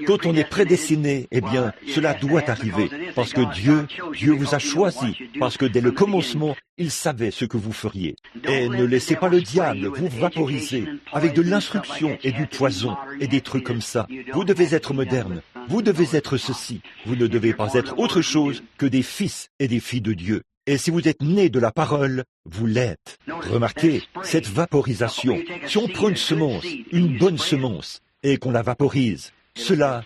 quand on est prédestiné, eh bien, cela doit arriver, parce que Dieu vous a choisi, parce que dès le commencement, il savait ce que vous feriez. Et ne laissez pas le diable vous vaporiser avec de l'instruction et du poison et des trucs comme ça. Vous devez être moderne, vous devez être ceci, vous ne devez pas être autre chose que des fils et des filles de Dieu. Et si vous êtes nés de la parole, vous l'êtes. Remarquez, cette vaporisation, si on prend une semence, une bonne semence, et qu'on la vaporise, cela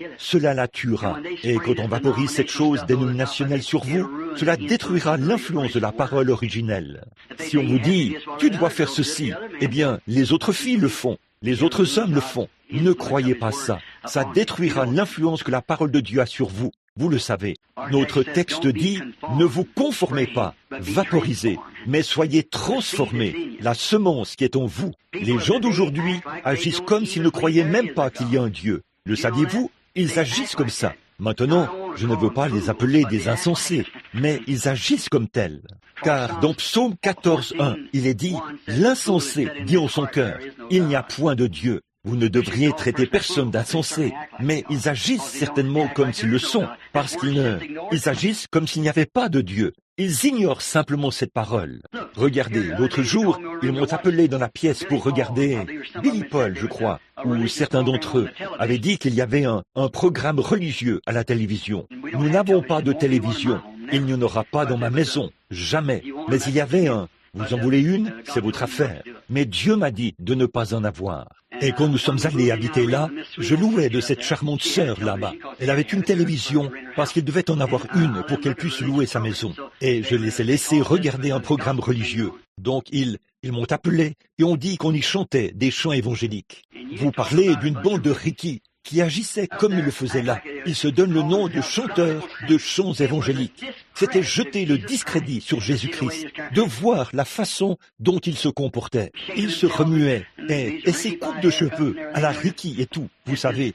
la tuera. Et quand on vaporise cette chose dénominationnelle sur vous, cela détruira l'influence de la parole originelle. Si on vous dit, tu dois faire ceci, eh bien, les autres filles le font, les autres hommes le font. Ne croyez pas ça. Ça détruira l'influence que la parole de Dieu a sur vous. Vous le savez. Notre texte dit, ne vous conformez pas, vaporisez, mais soyez transformés. La semence qui est en vous. Les gens d'aujourd'hui agissent comme s'ils ne croyaient même pas qu'il y a un Dieu. Le saviez-vous? Ils agissent comme ça. Maintenant, je ne veux pas les appeler des insensés, mais ils agissent comme tels. Car dans Psaume 14:1, il est dit, l'insensé dit en son cœur, il n'y a point de Dieu. Vous ne devriez traiter personne d'insensé, mais ils agissent certainement comme s'ils le sont, parce ils agissent comme s'il n'y avait pas de Dieu. Ils ignorent simplement cette parole. Regardez, l'autre jour, ils m'ont appelé dans la pièce pour regarder Billy Paul, je crois, où certains d'entre eux avaient dit qu'il y avait un programme religieux à la télévision. Nous n'avons pas de télévision. Il n'y en aura pas dans ma maison, jamais. Mais il y avait un. Vous en voulez une? C'est votre affaire. Mais Dieu m'a dit de ne pas en avoir. Et quand nous sommes allés habiter là, je louais de cette charmante sœur là-bas. Elle avait une télévision parce qu'il devait en avoir une pour qu'elle puisse louer sa maison. Et je les ai laissés regarder un programme religieux. Donc ils m'ont appelé et ont dit qu'on y chantait des chants évangéliques. Vous parlez d'une bande de Ricky qui agissait comme il le faisait là. Il se donne le nom de chanteur de chants évangéliques. C'était jeter le discrédit sur Jésus-Christ, de voir la façon dont il se comportait. Il se remuait, et ses coupes de cheveux à la Ricky et tout. Vous savez,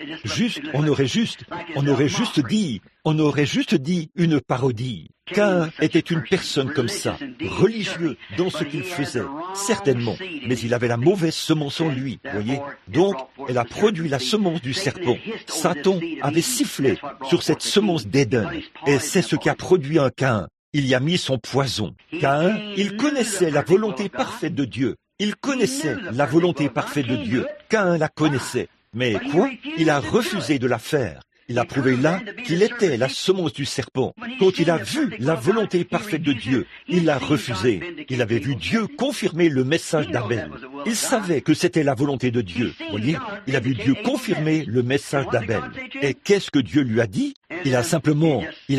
on aurait juste dit une parodie. Caïn était une personne comme ça, religieux dans ce qu'il faisait, certainement, mais il avait la mauvaise semence en lui, voyez. Donc, elle a produit la semence du serpent. Satan avait sifflé sur cette semence d'Éden, et c'est ce qui a produit un Caïn. Il y a mis son poison. Caïn, il connaissait la volonté parfaite de Dieu. Il connaissait la volonté parfaite de Dieu. Caïn la connaissait. Mais quoi? Il a refusé de la faire. Il a prouvé là qu'il était la semence du serpent. Quand il a vu la volonté parfaite de Dieu, il l'a refusé. Il avait vu Dieu confirmer le message d'Abel. Il savait que c'était la volonté de Dieu. Voyez, il a vu Dieu confirmer le message d'Abel. Et qu'est-ce que Dieu lui a dit? Il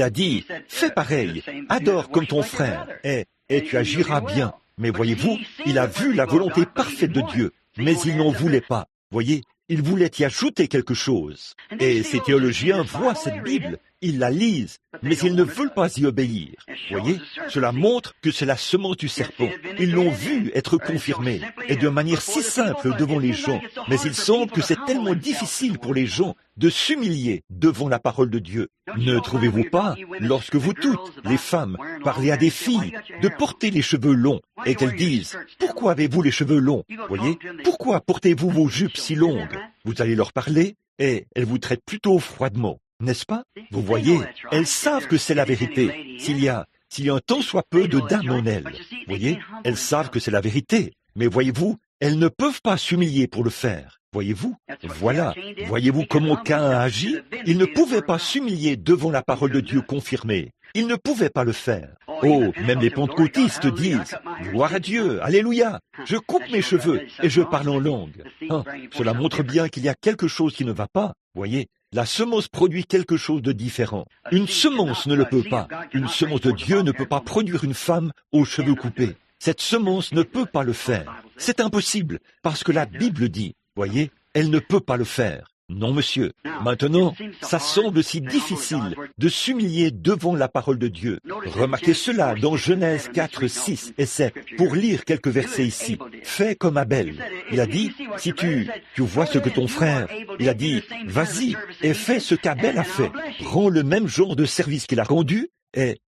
a dit, fais pareil, adore comme ton frère, et tu agiras bien. Mais voyez-vous, il a vu la volonté parfaite de Dieu, mais il n'en voulait pas. Voyez, il voulait y ajouter quelque chose. Et ces théologiens voient cette Bible, ils la lisent, mais ils ne veulent pas y obéir. Voyez, cela montre que c'est la semence du serpent. Ils l'ont vu être confirmée, et de manière si simple devant les gens. Mais il semble que c'est tellement difficile pour les gens de s'humilier devant la parole de Dieu. Ne trouvez-vous pas, lorsque vous toutes, les femmes, parlez à des filles de porter les cheveux longs, et qu'elles disent, « Pourquoi avez-vous les cheveux longs ?» Voyez, pourquoi portez-vous vos jupes si longues? Vous allez leur parler, et elles vous traitent plutôt froidement. N'est-ce pas? Vous voyez, elles savent que c'est la vérité. S'il y a un tant soit peu de dames en elles, voyez, elles savent que c'est la vérité. Mais voyez-vous, elles ne peuvent pas s'humilier pour le faire. Voyez-vous? Voilà. Voyez-vous comment Caïn a agi? Il ne pouvait pas s'humilier devant la parole de Dieu confirmée. Il ne pouvait pas le faire. Oh, même les pentecôtistes disent, « Gloire à Dieu, alléluia, je coupe mes cheveux et je parle en langue. » Cela montre bien qu'il y a quelque chose qui ne va pas. Voyez, la semence produit quelque chose de différent. Une semence ne le peut pas. Une semence de Dieu ne peut pas produire une femme aux cheveux coupés. Cette semence ne peut pas le faire. C'est impossible, parce que la Bible dit, voyez, elle ne peut pas le faire. Non, monsieur. Maintenant, ça semble si difficile de s'humilier devant la parole de Dieu. Remarquez cela dans Genèse 4, 6 et 7, pour lire quelques versets ici. Fais comme Abel. Il a dit, si tu vois ce que ton frère, il a dit, vas-y et fais ce qu'Abel a fait. Rends le même genre de service qu'il a rendu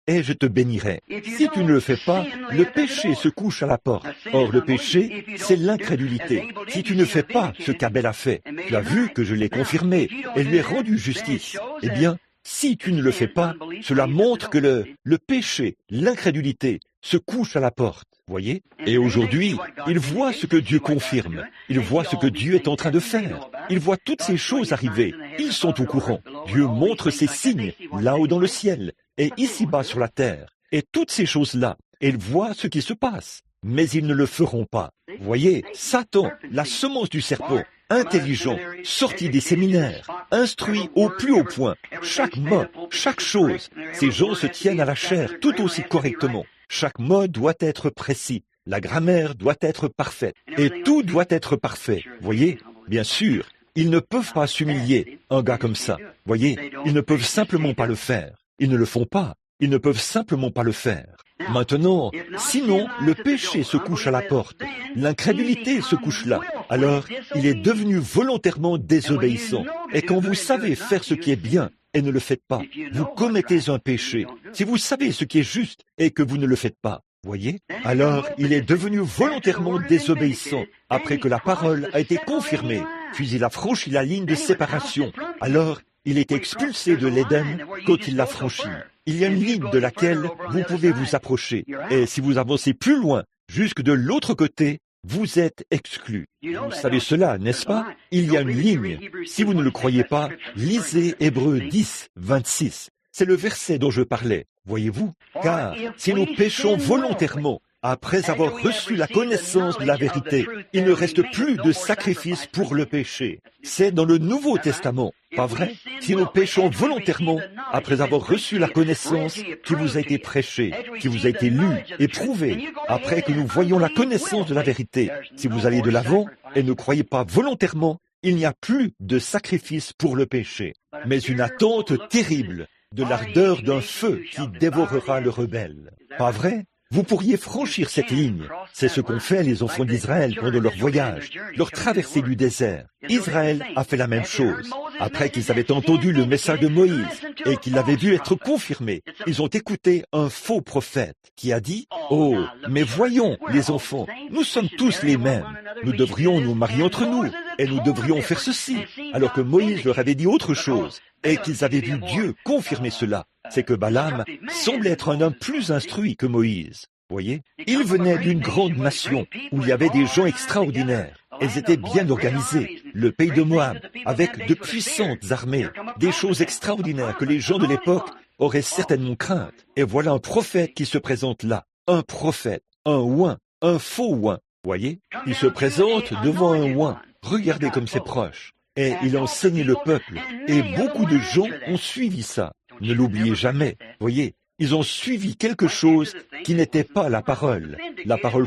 et je te bénirai. Si tu ne le fais pas, le péché se couche à la porte. Or, le péché, c'est l'incrédulité. Si tu ne fais pas ce qu'Abel a fait, tu as vu que je l'ai confirmé et lui ai rendu justice. Eh bien, si tu ne le fais pas, cela montre que le péché, l'incrédulité, se couche à la porte. Voyez? Et aujourd'hui, il voit ce que Dieu confirme. Il voit ce que Dieu est en train de faire. Il voit toutes ces choses arriver. Ils sont au courant. Dieu montre ces signes là-haut dans le ciel et ici-bas sur la terre. Et toutes ces choses-là, ils voient ce qui se passe. Mais ils ne le feront pas. Voyez, Satan, la semence du serpent, intelligent, sorti des séminaires, instruit au plus haut point, chaque mot, chaque chose, ces gens se tiennent à la chair tout aussi correctement. Chaque mot doit être précis, la grammaire doit être parfaite, et tout doit être parfait. Voyez, bien sûr, ils ne peuvent pas s'humilier, un gars comme ça. Voyez, ils ne peuvent simplement pas le faire. Ils ne le font pas. Ils ne peuvent simplement pas le faire. Maintenant, sinon, le péché se couche à la porte. L'incrédulité se couche là. Alors, il est devenu volontairement désobéissant. Et quand vous savez faire ce qui est bien et ne le faites pas, vous commettez un péché. Si vous savez ce qui est juste et que vous ne le faites pas, voyez, alors il est devenu volontairement désobéissant après que la parole a été confirmée. Puis il a franchi la ligne de séparation. Alors, il est expulsé de l'Éden quand il l'a franchi. Il y a une ligne de laquelle vous pouvez vous approcher. Et si vous avancez plus loin, jusque de l'autre côté, vous êtes exclus. Vous savez cela, n'est-ce pas? Il y a une ligne. Si vous ne le croyez pas, lisez Hébreux 10, 26. C'est le verset dont je parlais, voyez-vous? Car si nous péchons volontairement, après avoir reçu la connaissance de la vérité, il ne reste plus de sacrifice pour le péché. C'est dans le Nouveau Testament, pas vrai? Si nous péchons volontairement, après avoir reçu la connaissance qui vous a été prêchée, qui vous a été lue, éprouvée, après que nous voyons la connaissance de la vérité, si vous allez de l'avant et ne croyez pas volontairement, il n'y a plus de sacrifice pour le péché, mais une attente terrible de l'ardeur d'un feu qui dévorera le rebelle. Pas vrai? Vous pourriez franchir cette ligne. C'est ce qu'ont fait les enfants d'Israël pendant leur voyage, leur traversée du désert. Israël a fait la même chose. Après qu'ils avaient entendu le message de Moïse et qu'ils l'avaient vu être confirmé, ils ont écouté un faux prophète qui a dit « Oh, mais voyons, les enfants, nous sommes tous les mêmes. Nous devrions nous marier entre nous et nous devrions faire ceci. » Alors que Moïse leur avait dit autre chose et qu'ils avaient vu Dieu confirmer cela. C'est que Balaam semble être un homme plus instruit que Moïse. Voyez, il venait d'une grande nation où il y avait des gens extraordinaires. Elles étaient bien organisées. Le pays de Moab, avec de puissantes armées, des choses extraordinaires que les gens de l'époque auraient certainement craintes. Et voilà un prophète qui se présente là. Un prophète, un oint, un faux oint. Voyez, il se présente devant un oint. Regardez comme c'est proche. Et il a enseigné le peuple. Et beaucoup de gens ont suivi ça. Ne l'oubliez jamais. Voyez, ils ont suivi quelque chose qui n'était pas la parole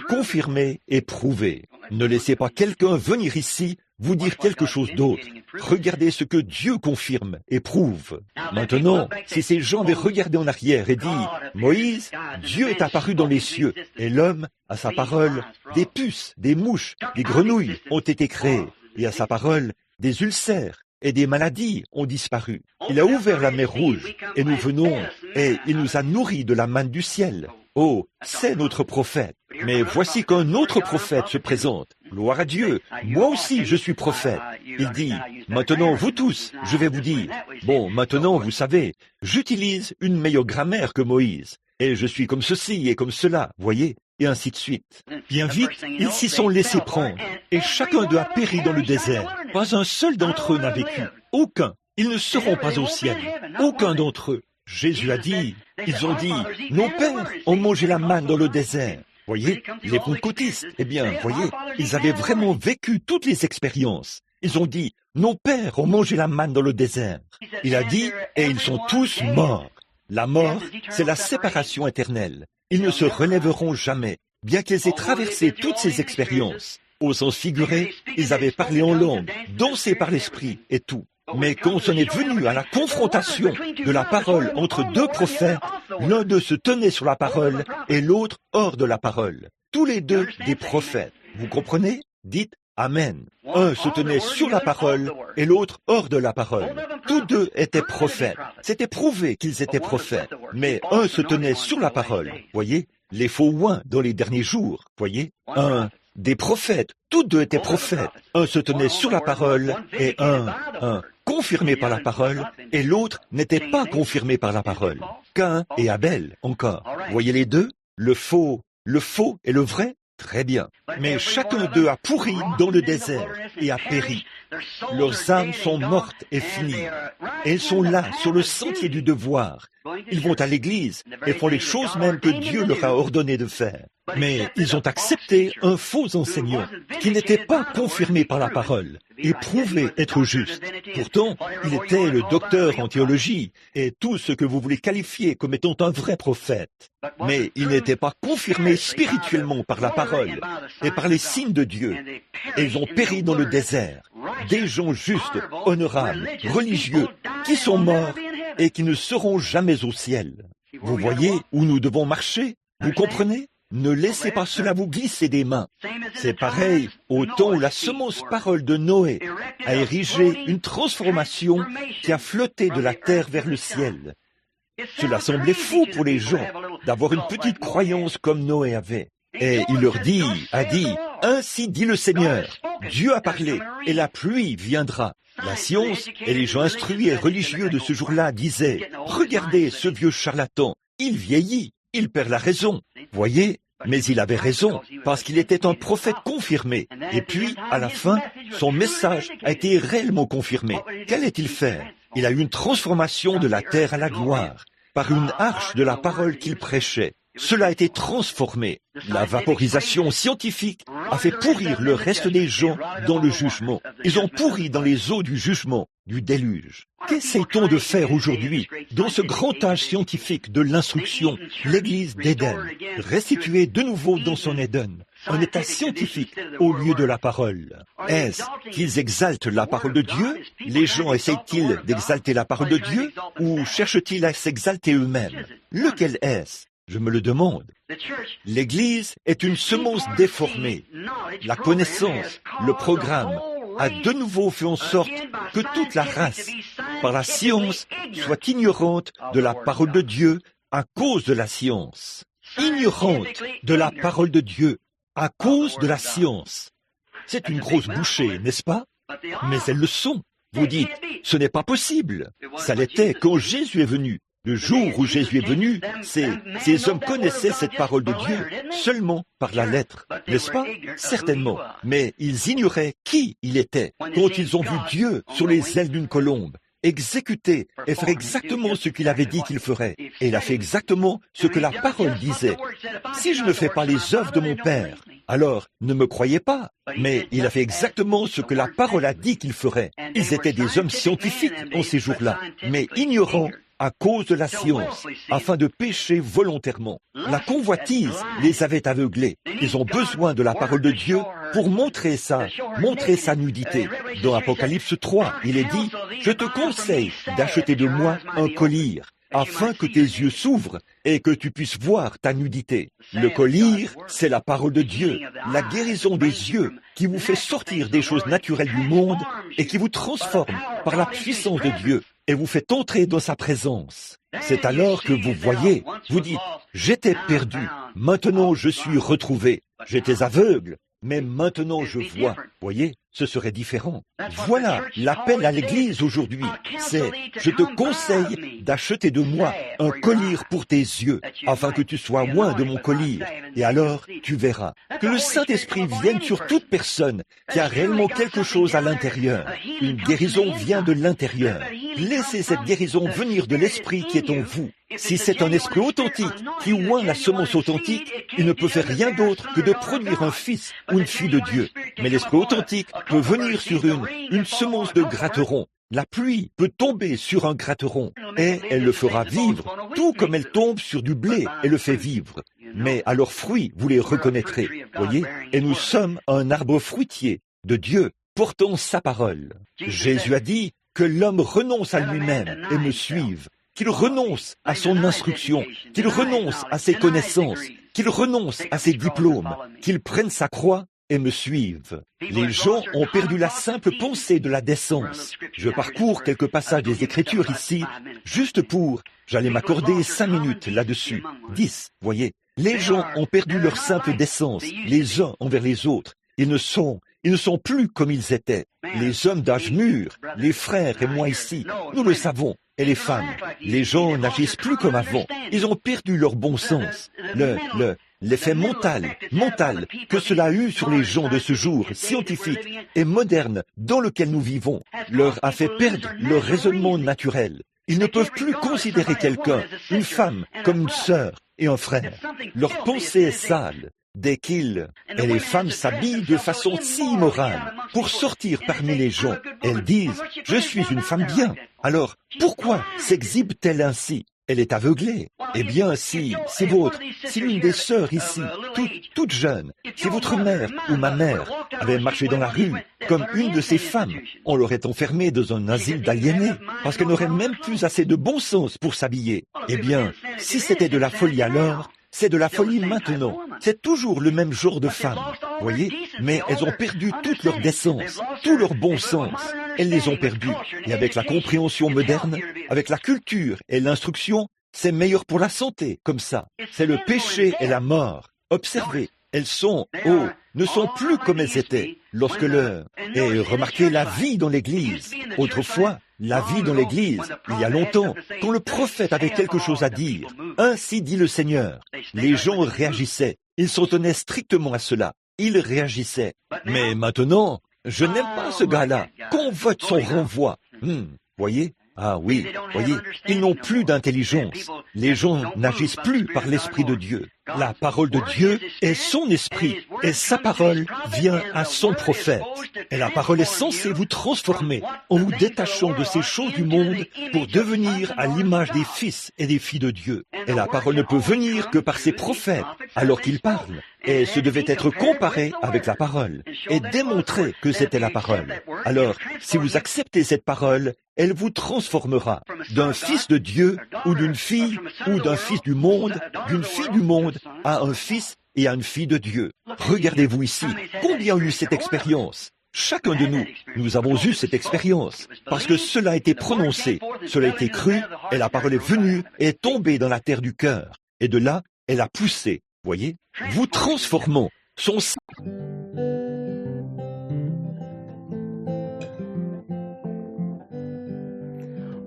confirmée et prouvée. Ne laissez pas quelqu'un venir ici vous dire quelque chose d'autre. Regardez ce que Dieu confirme et prouve. Maintenant, si ces gens avaient regardé en arrière et dit « Moïse, Dieu est apparu dans les cieux, et l'homme, à sa parole, des puces, des mouches, des grenouilles ont été créées, et à sa parole, des ulcères et des maladies ont disparu. Il a ouvert la mer Rouge, et nous venons, et il nous a nourris de la manne du ciel. Oh, c'est notre prophète. Mais voici qu'un autre prophète se présente. Gloire à Dieu, moi aussi je suis prophète. Il dit, maintenant vous tous, je vais vous dire. Bon, maintenant vous savez, j'utilise une meilleure grammaire que Moïse. Et je suis comme ceci et comme cela, voyez, et ainsi de suite. Bien vite, ils s'y sont laissés prendre, et chacun d'eux a péri dans le désert. Pas un seul d'entre eux n'a vécu. Aucun. Ils ne seront pas au ciel. Aucun d'entre eux. Jésus a dit, ils ont dit, nos pères ont mangé la manne dans le désert. Voyez, les pentecôtistes, eh bien, voyez, ils avaient vraiment vécu toutes les expériences. Ils ont dit, nos pères ont mangé la manne dans le désert. Il a dit, et ils sont tous morts. La mort, c'est la séparation éternelle. Ils ne se relèveront jamais, bien qu'ils aient traversé toutes ces expériences. Au sens figuré, ils avaient parlé en langue, dansé par l'esprit et tout. Mais quand on est venu à la confrontation de la parole entre deux prophètes, l'un d'eux se tenait sur la parole et l'autre hors de la parole. Tous les deux des prophètes. Vous comprenez? Dites Amen. Un se tenait sur la parole et l'autre hors de la parole. Tous deux étaient prophètes. C'était prouvé qu'ils étaient prophètes. Mais un se tenait sur la parole. Voyez, les faux oints dans les derniers jours. Voyez, un des prophètes. Tous deux étaient prophètes. Un se tenait sur la parole et un confirmé par la parole et l'autre n'était pas confirmé par la parole. Caïn et Abel encore. Voyez les deux? Le faux et le vrai? Très bien. Mais chacun d'eux a pourri dans le désert et a péri. Leurs âmes sont mortes et finies. Et ils sont là, sur le sentier du devoir. Ils vont à l'église et font les choses mêmes que Dieu leur a ordonné de faire. Mais ils ont accepté un faux enseignant qui n'était pas confirmé par la parole et prouvé être juste. Pourtant, il était le docteur en théologie et tout ce que vous voulez qualifier comme étant un vrai prophète. Mais il n'était pas confirmé spirituellement par la parole et par les signes de Dieu. Et ils ont péri dans le désert. Des gens justes, honorables, religieux, qui sont morts et qui ne seront jamais au ciel. Vous voyez où nous devons marcher? Vous comprenez? Ne laissez pas cela vous glisser des mains. C'est pareil au temps où la semence parole de Noé a érigé une transformation qui a flotté de la terre vers le ciel. Cela semblait fou pour les gens d'avoir une petite croyance comme Noé avait. Et il leur a dit, ainsi dit le Seigneur, Dieu a parlé et la pluie viendra. La science et les gens instruits et religieux de ce jour-là disaient, regardez ce vieux charlatan, il vieillit. Il perd la raison. Voyez, Mais il avait raison, parce qu'il était un prophète confirmé. Et puis, à la fin, son message a été réellement confirmé. Qu'allait-il faire? Il a eu une transformation de la terre à la gloire, par une arche de la parole qu'il prêchait. Cela a été transformé. La vaporisation scientifique a fait pourrir le reste des gens dans le jugement. Ils ont pourri dans les eaux du jugement, du déluge. Qu'essaie-t-on de faire aujourd'hui dans ce grand âge scientifique de l'instruction, l'Église d'Éden, restituer de nouveau dans son Éden un état scientifique au lieu de la parole? Est-ce qu'ils exaltent la parole de Dieu? Les gens essayent-ils d'exalter la parole de Dieu ou cherchent-ils à s'exalter eux-mêmes? Lequel est-ce? Je me le demande. L'Église est une semence déformée. La connaissance, le programme, a de nouveau fait en sorte que toute la race, par la science, soit ignorante de la parole de Dieu à cause de la science. Ignorante de la parole de Dieu à cause de la science. C'est une grosse bouchée, n'est-ce pas? Mais elles le sont. Vous dites, ce n'est pas possible. Ça l'était quand Jésus est venu. Le jour où Jésus est venu, ces hommes connaissaient cette parole de Dieu seulement par la lettre, n'est-ce pas? Certainement. Mais ils ignoraient qui il était quand ils ont vu Dieu sur les ailes d'une colombe, exécuter et faire exactement ce qu'il avait dit qu'il ferait. Et il a fait exactement ce que la parole disait. Si je ne fais pas les œuvres de mon Père, alors ne me croyez pas. Mais il a fait exactement ce que la parole a dit qu'il ferait. Ils étaient des hommes scientifiques en ces jours-là, mais ignorants à cause de la science, afin de pécher volontairement. La convoitise les avait aveuglés. Ils ont besoin de la parole de Dieu pour montrer sa nudité. Dans Apocalypse 3, il est dit, « Je te conseille d'acheter de moi un collier, afin que tes yeux s'ouvrent et que tu puisses voir ta nudité. » Le collier, c'est la parole de Dieu, la guérison des yeux qui vous fait sortir des choses naturelles du monde et qui vous transforme par la puissance de Dieu et vous fait entrer dans sa présence. C'est alors que vous voyez, vous dites, « J'étais perdu, maintenant je suis retrouvé. J'étais aveugle, mais maintenant je vois. » Voyez, ce serait différent. Voilà l'appel à l'Église aujourd'hui. C'est « Je te conseille d'acheter de moi un collier pour tes yeux, afin que tu sois loin de mon collier. Et alors, tu verras. » Que le Saint-Esprit vienne sur toute personne qui a réellement quelque chose à l'intérieur. Une guérison vient de l'intérieur. Laissez cette guérison venir de l'Esprit qui est en vous. Si c'est un esprit authentique qui oint la semence authentique, il ne peut faire rien d'autre que de produire un fils ou une fille de Dieu. Mais l'esprit authentique peut venir sur une semence de gratteron. La pluie peut tomber sur un gratteron et elle le fera vivre, tout comme elle tombe sur du blé et le fait vivre. Mais à leurs fruits, vous les reconnaîtrez. Voyez, et nous sommes un arbre fruitier de Dieu, portant sa parole. Jésus a dit que l'homme renonce à lui-même et me suive, qu'il renonce à son instruction, qu'il renonce à ses connaissances, qu'il renonce à ses diplômes, qu'il prenne sa croix et me suivent. Les gens ont perdu la simple pensée de la décence. Je parcours quelques passages des Écritures ici, juste pour, j'allais m'accorder 5 minutes là-dessus, 10, voyez. Les gens ont perdu leur simple décence, les uns envers les autres. Ils ne sont plus comme ils étaient. Les hommes d'âge mûr, les frères et moi ici, nous le savons. Et les femmes, les gens n'agissent plus comme avant. Ils ont perdu leur bon sens. L'effet mental que cela a eu sur les gens de ce jour, scientifique et moderne dans lequel nous vivons, leur a fait perdre leur raisonnement naturel. Ils ne peuvent plus considérer quelqu'un, une femme, comme une sœur et un frère. Leur pensée est sale. Dès qu'ils et les femmes s'habillent de façon si immorale pour sortir parmi les gens, elles disent « Je suis une femme bien ». Alors, pourquoi s'exhibe-t-elle ainsi? Elle est aveuglée. Eh bien, si l'une des sœurs ici, toute jeune, si votre mère ou ma mère avait marché dans la rue comme une de ces femmes, on l'aurait enfermée dans un asile d'aliénés, parce qu'elle n'aurait même plus assez de bon sens pour s'habiller. Eh bien, si c'était de la folie alors, c'est de la folie maintenant. C'est toujours le même genre de femmes, voyez, mais elles ont perdu toute leur décence, tout leur bon sens. Elles les ont perdus. Et avec la compréhension moderne, avec la culture et l'instruction, c'est meilleur pour la santé, comme ça. C'est le péché et la mort. Observez, elles ne sont plus comme elles étaient lorsque Et remarquez la vie dans l'Église. Autrefois, la vie dans l'Église, il y a longtemps, quand le prophète avait quelque chose à dire, ainsi dit le Seigneur, les gens réagissaient. Ils s'en tenaient strictement à cela. Ils réagissaient. Mais maintenant, je n'aime pas ce gars-là. Qu'on vote son renvoi. Voyez? Ah oui, voyez, ils n'ont plus d'intelligence. Les gens n'agissent plus par l'Esprit de Dieu. La parole de Dieu est son esprit, et sa parole vient à son prophète. Et la parole est censée vous transformer en vous détachant de ces choses du monde pour devenir à l'image des fils et des filles de Dieu. Et la parole ne peut venir que par ses prophètes, alors qu'ils parlent. Et ce devait être comparé avec la parole, et démontrer que c'était la parole. Alors, si vous acceptez cette parole, elle vous transformera d'un fils de Dieu, ou d'une fille, ou d'un fils du monde, d'une fille du monde, à un fils et à une fille de Dieu. Regardez-vous ici, combien a eu cette expérience? Chacun de nous avons eu cette expérience, parce que cela a été prononcé, cela a été cru, et la parole est venue et est tombée dans la terre du cœur. Et de là, elle a poussé, voyez? Vous transformons son sang.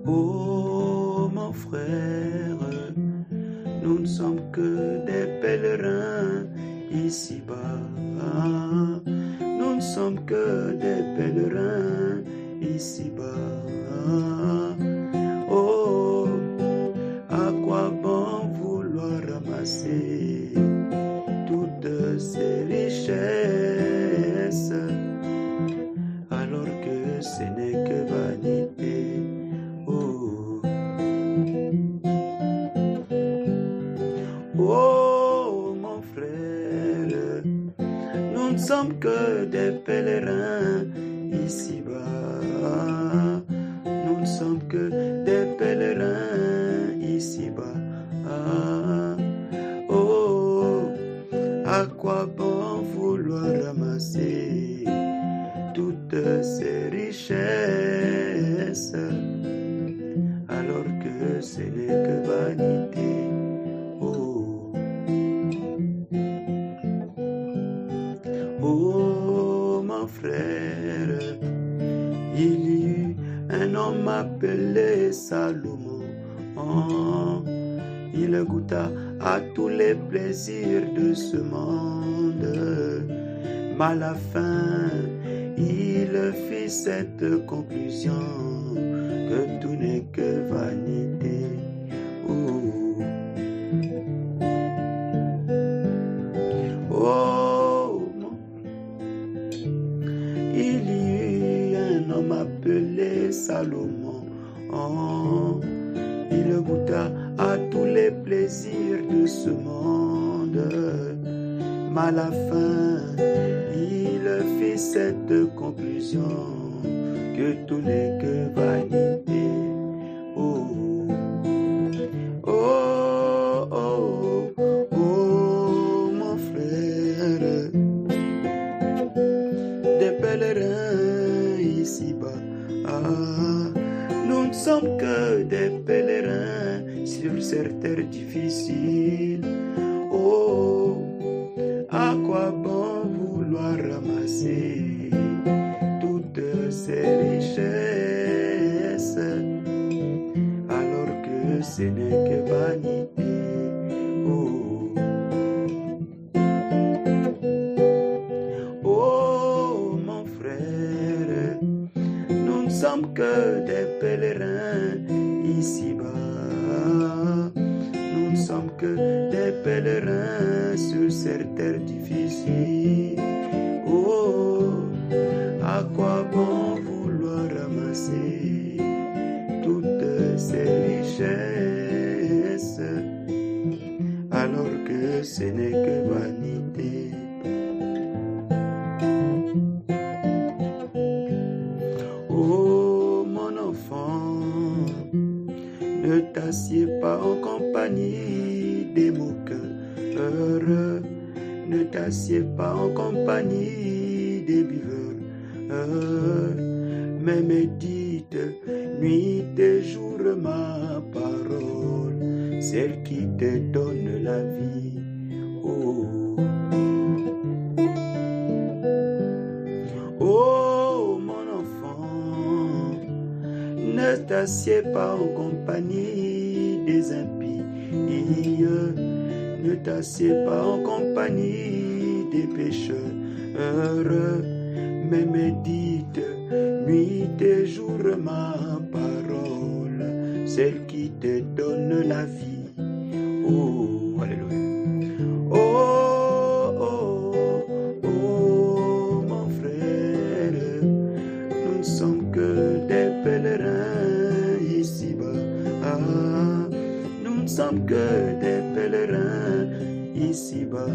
Oh mon frère, nous ne sommes que des pèlerins ici-bas. Nous ne sommes que des pèlerins ici-bas. Oh, à quoi bon vouloir ramasser toutes ces richesses alors que ce n'est que vanité. Oh mon frère, nous ne sommes que des pèlerins ici-bas. Nous ne sommes que des pèlerins ici-bas. Oh, à quoi bon vouloir ramasser toutes ces richesses alors que ce n'est que vanité. Oh mon frère, il y eut un homme appelé Salomon. Il goûta à tous les plaisirs de ce monde. Mais à la fin, il fit cette conclusion que tout n'est que vanité. Il y eut un homme appelé Salomon. Il goûta à tous les plaisirs de ce monde. Mais à la fin, il fit cette conclusion que tout n'est que vanité. Oh, oh, oh, oh, mon frère, des pèlerins ici-bas. Nous ne sommes que des pèlerins sur cette terre difficile. Oh, à quoi bon vouloir ramasser toutes ces richesses alors que ce n'est que vanité. Oh, oh mon frère, nous ne sommes que des pèlerins ici-bas. Nous ne sommes que des pèlerins sur cette terre difficile. Oh, à quoi bon vouloir ramasser toutes ces richesses alors que ce n'est que vanité. Oh mon enfant, ne t'assieds pas en compagnie des moqueurs, ne t'assieds pas en compagnie des buveurs, mais médite nuit et jour ma parole, celle qui te donne la vie. Oh, oh mon enfant, ne t'assieds pas en compagnie des impies, Ne t'assieds pas en compagnie des pécheurs, mais médite nuit et jour ma parole, celle qui te donne la vie. Oh, alléluia. Oh, oh, oh, mon frère, nous ne sommes que des pèlerins ici-bas. Ah, nous ne sommes que des pèlerins ici-bas.